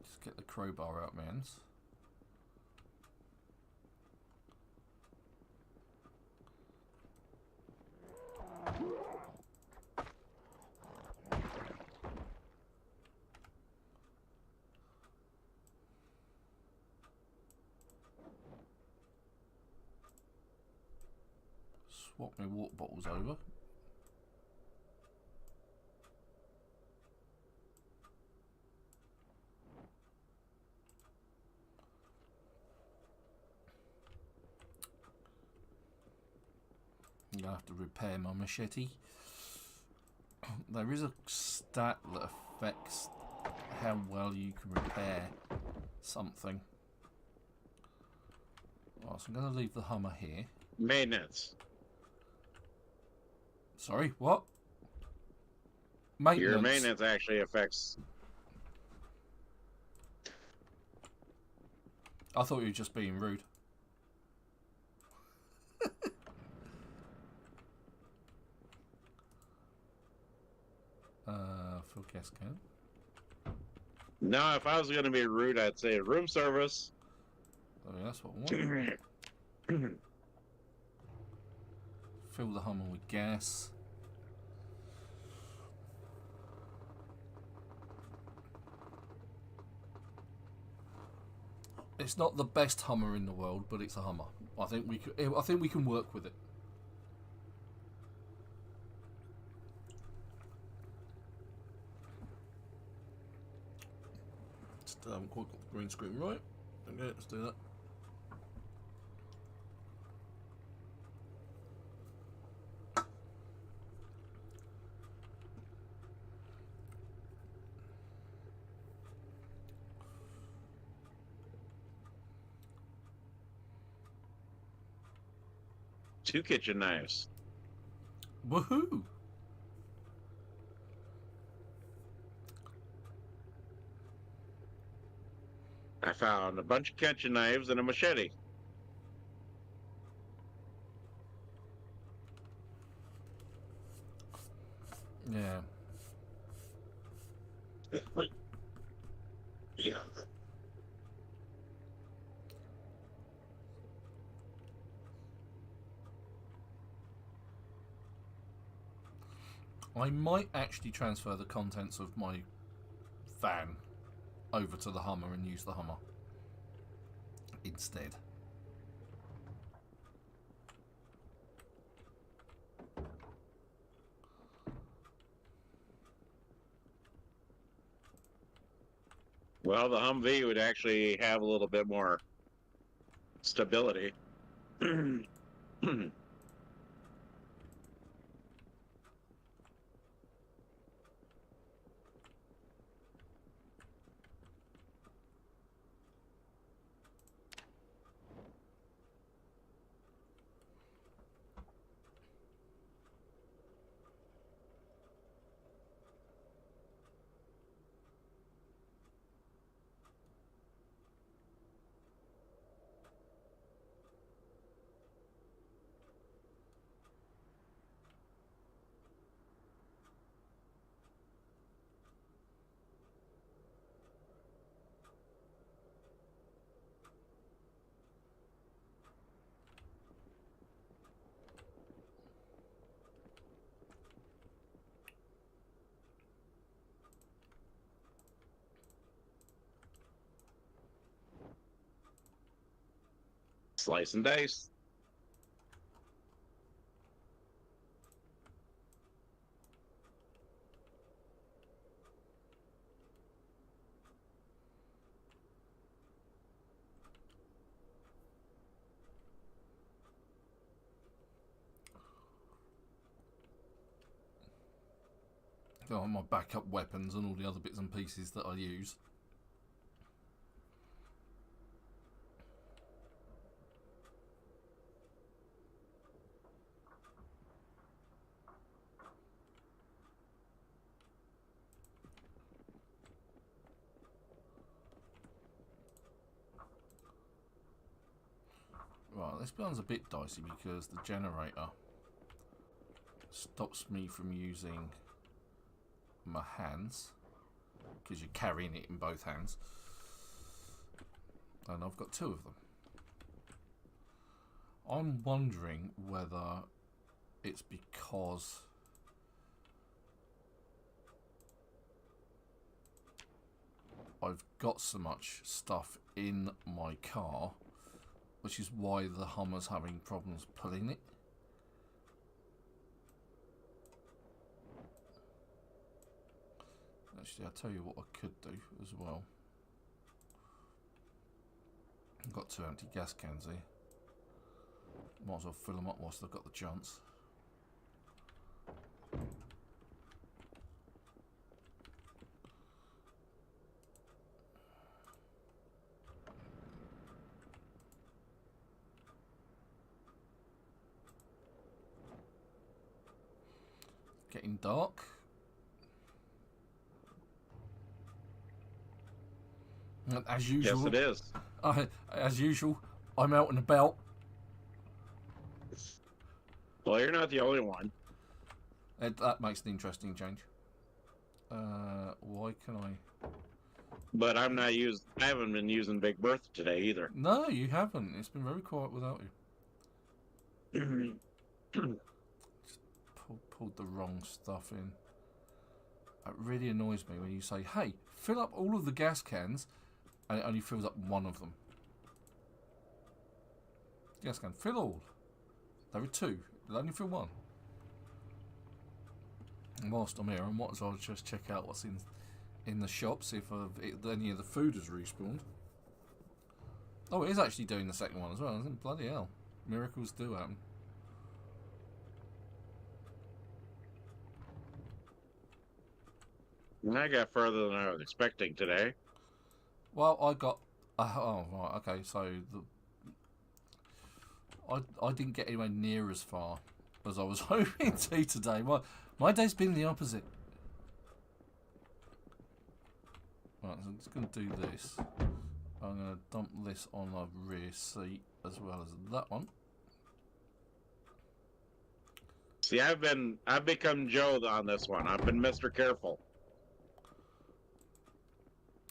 Just get the crowbar out, mans. Swap my water bottles over. I'm gonna have to repair my machete. There is a stat that affects how well you can repair something. Right, so I'm gonna leave the Hummer here. Maintenance. Sorry, what? Maintenance. Your maintenance actually affects... I thought you were just being rude. Full gas can. No, if I was going to be rude, I'd say room service. Oh, yeah, that's what I want. Fill the Hummer with gas. It's not the best Hummer in the world, but it's a Hummer. I think we can work with it. Still haven't quite got the green screen right. Okay, let's do that. Two kitchen knives. Woohoo! I found a bunch of kitchen knives and a machete. Yeah. Yeah. I might actually transfer the contents of my van over to the Hummer and use the Hummer instead. Well, the Humvee would actually have a little bit more stability. Slice and dice. Got my backup weapons and all the other bits and pieces that I use. Right, this one's a bit dicey because the generator stops me from using my hands because you're carrying it in both hands, and I've got two of them. I'm wondering whether it's because I've got so much stuff in my car, which is why the Hummer's having problems pulling it. Actually, I'll tell you what I could do as well. I've got 2 empty gas cans here. Might as well fill them up whilst I've got the chance. Getting dark. And as usual, Yes, it is. As usual, I'm out and about. Well, you're not the only one. That makes an interesting change. Why can I? But I haven't been using Big Bertha today either. No, you haven't. It's been very quiet without you. Pulled the wrong stuff in. It really annoys me when you say, hey, fill up all of the gas cans, and it only fills up one of them. Gas can. Fill all. There are 2. There'll only fill 1. And whilst I'm here, I might as well just check out what's in the shop, see if any of the food has respawned. Oh, it is actually doing the second one as well, isn't it? Bloody hell. Miracles do happen. I got further than I was expecting today. Well, I got... oh, right, okay, so... I didn't get anywhere near as far as I was hoping to today. My day's been the opposite. Right, so I'm just going to do this. I'm going to dump this on the rear seat as well as that one. See, I've become Joe on this one. I've been Mr. Careful.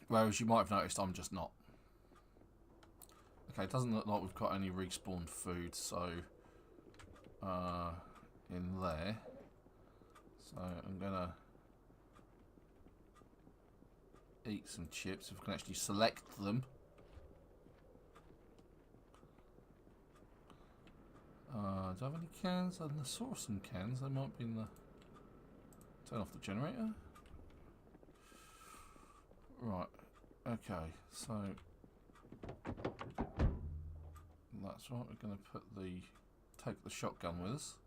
Whereas you might have noticed I'm just not. Okay, it doesn't look like we've got any respawned food, so in there. So I'm gonna eat some chips if I can actually select them. Do I have any cans? I saw some cans. They might be in the... Turn off the generator. Right. Okay. So that's right. We're going to put take the shotgun with us.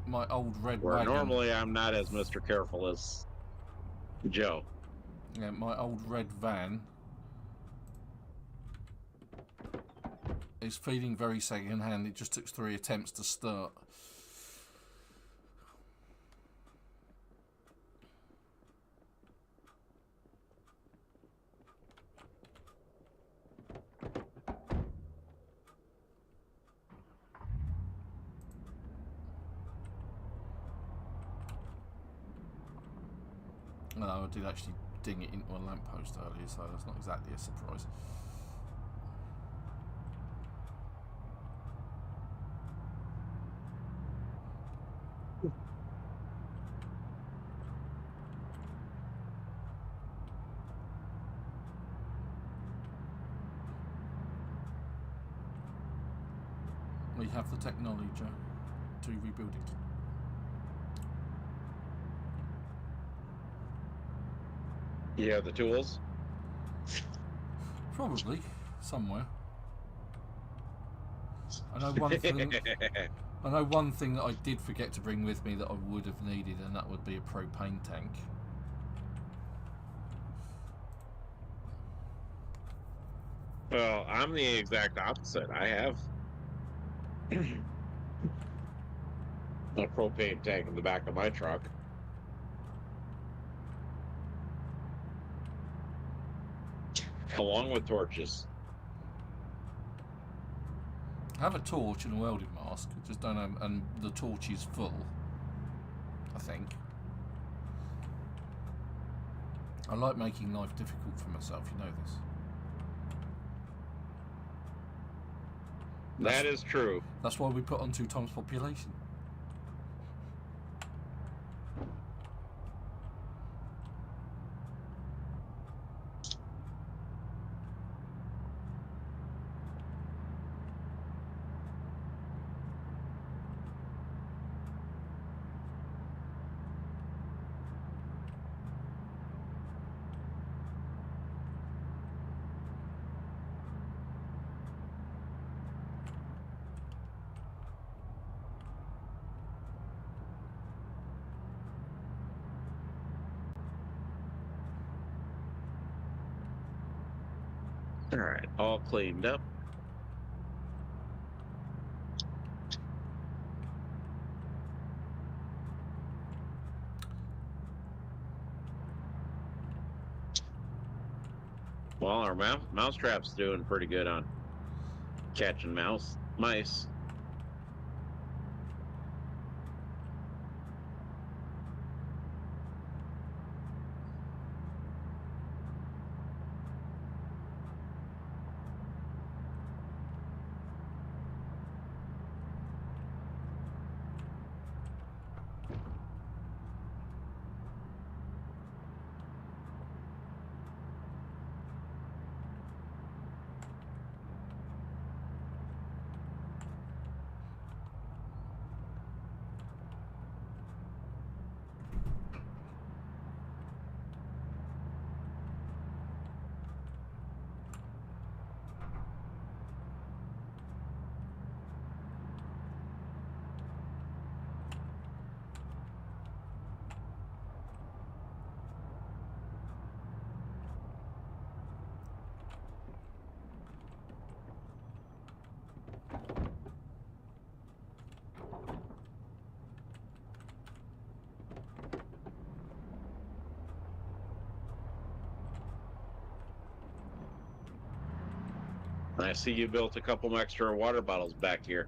My old red Where wagon. normally I'm not as Mr. Careful as Joe. Yeah, my old red van is feeling very second hand. It just took 3 attempts to start. No, I did actually ding it into a lamppost earlier, so that's not exactly a surprise. We have the technology to rebuild it. You have the tools? Probably somewhere. I know one thing. I know one thing that I did forget to bring with me that I would have needed, and that would be a propane tank. Well, I'm the exact opposite. I have a propane tank in the back of my truck. Along with torches. I have a torch and a welding mask. Just don't have, and the torch is full, I think. I like making life difficult for myself, you know this. That is true. That's why we put on 2 times population. All right, all cleaned up. Well, our mousetrap's doing pretty good on catching mice. I see you built a couple extra water bottles back here.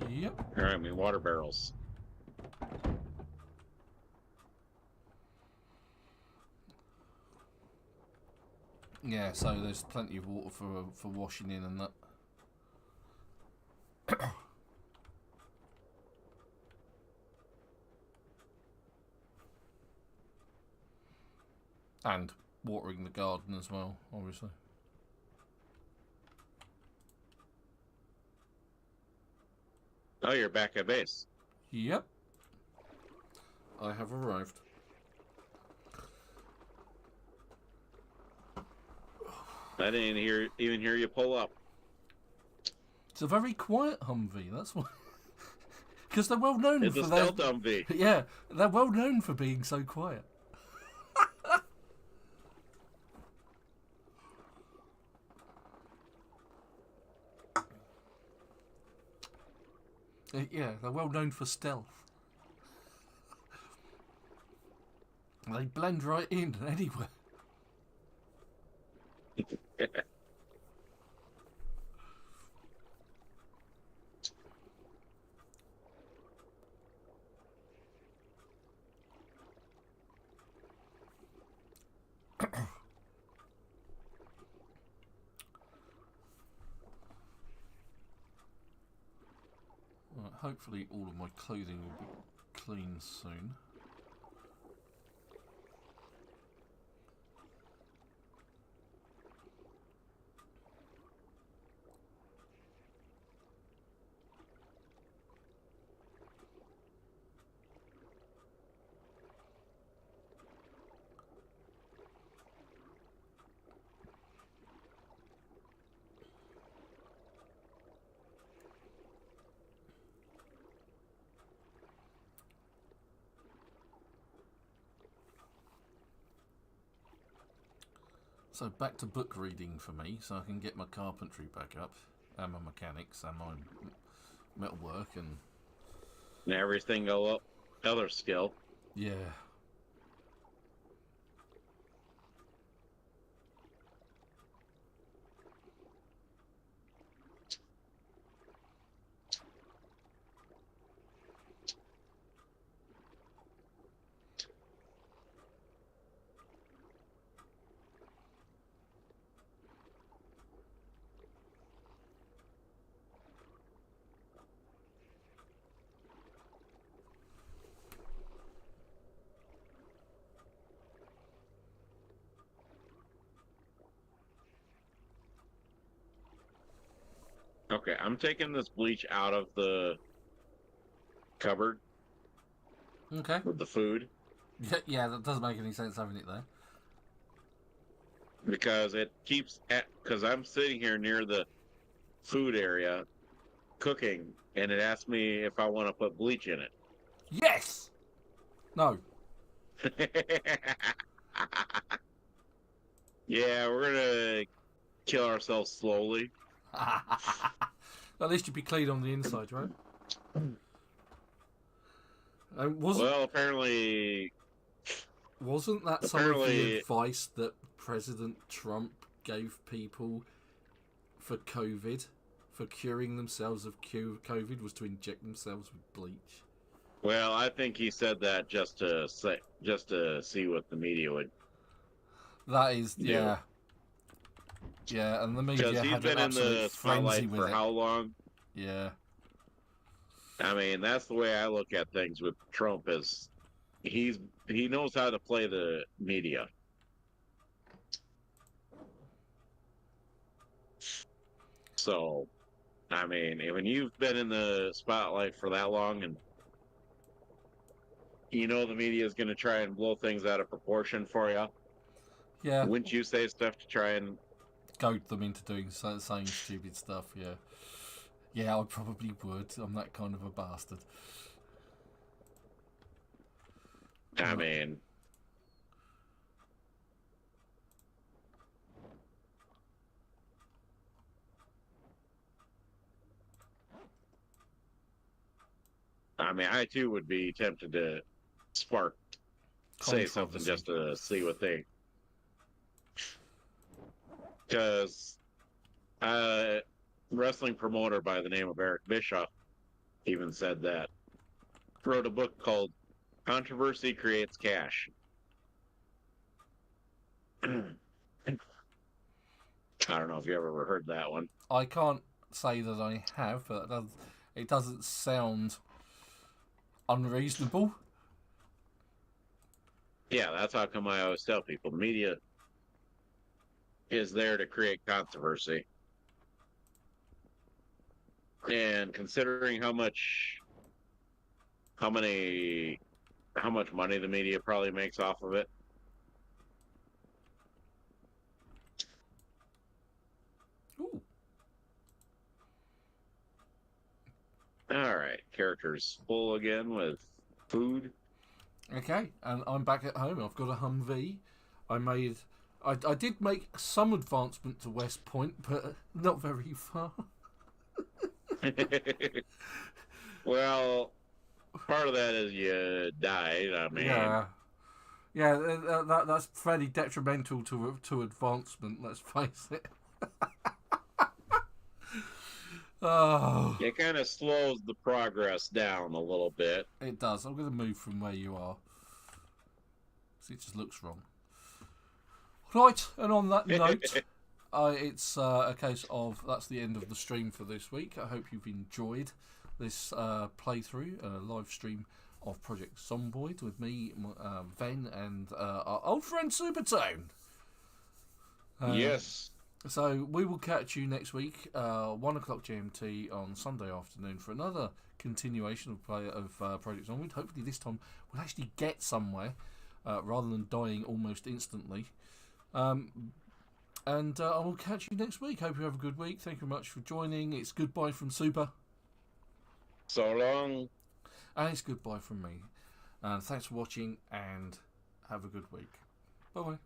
Yep. Or, I mean, water barrels. Yeah, so there's plenty of water for washing in and that. And watering the garden as well, obviously. Oh, you're back at base. Yep. I have arrived. I didn't even hear you pull up. It's a very quiet Humvee, that's why. Because they're well known It's for a their... stealth Humvee. Yeah, they're well known for being so quiet. Yeah, they're well known for stealth. They blend right in anywhere. Right, hopefully all of my clothing will be clean soon. So back to book reading for me, so I can get my carpentry back up, and my mechanics, and my metalwork, and everything go up. Other skill. yeah. Okay, I'm taking this bleach out of the cupboard Okay. with the food Yeah, that doesn't make any sense having it there. because it keeps because I'm sitting here near the food area cooking, and it asks me if I want to put bleach in it. Yes! No. Yeah, we're gonna kill ourselves slowly. At least you'd be clean on the inside, right? Well, apparently Wasn't that some of the advice that President Trump gave people for COVID, for curing themselves of COVID, was to inject themselves with bleach? Well, I think he said that just to see what the media would. That is, do. Yeah, and the media Because he's had been an in absolute the frenzy spotlight with for it. how long? Yeah. I mean, that's the way I look at things with Trump. Is he knows how to play the media. So, I mean, when you've been in the spotlight for that long, and you know the media is going to try and blow things out of proportion for you, Yeah. wouldn't you say stuff to try and goad them into doing saying stupid stuff? Yeah. Yeah, I probably would. I'm that kind of a bastard. I mean, I too would be tempted to say something just to see what they. Because a wrestling promoter by the name of Eric Bischoff even said that. Wrote a book called Controversy Creates Cash. I don't know if you ever heard that one. I can't say that I have, but it doesn't sound unreasonable. Yeah, that's how come I always tell people the media is there to create controversy. And considering how much money the media probably makes off of it. Ooh. All right, characters full again with food. Okay, and I'm back at home. I've got a Humvee. I did make some advancement to West Point, but not very far. Well, part of that is you died. I mean, That's fairly detrimental to advancement. Let's face it. Oh, it kind of slows the progress down a little bit. it does. I'm going to move from where you are. See, it just looks wrong. Right, and on that note, it's a case of that's the end of the stream for this week. I hope you've enjoyed this playthrough, live stream of Project Zomboid with me, Ven, and our old friend Supertone. Yes. So we will catch you next week, 1 o'clock GMT on Sunday afternoon for another continuation of Project Zomboid. Hopefully this time we'll actually get somewhere rather than dying almost instantly. And I will catch you next week. Hope you have a good week. Thank you very much for joining. It's goodbye from Super. So long. And it's goodbye from me. Thanks for watching and have a good week. Bye-bye.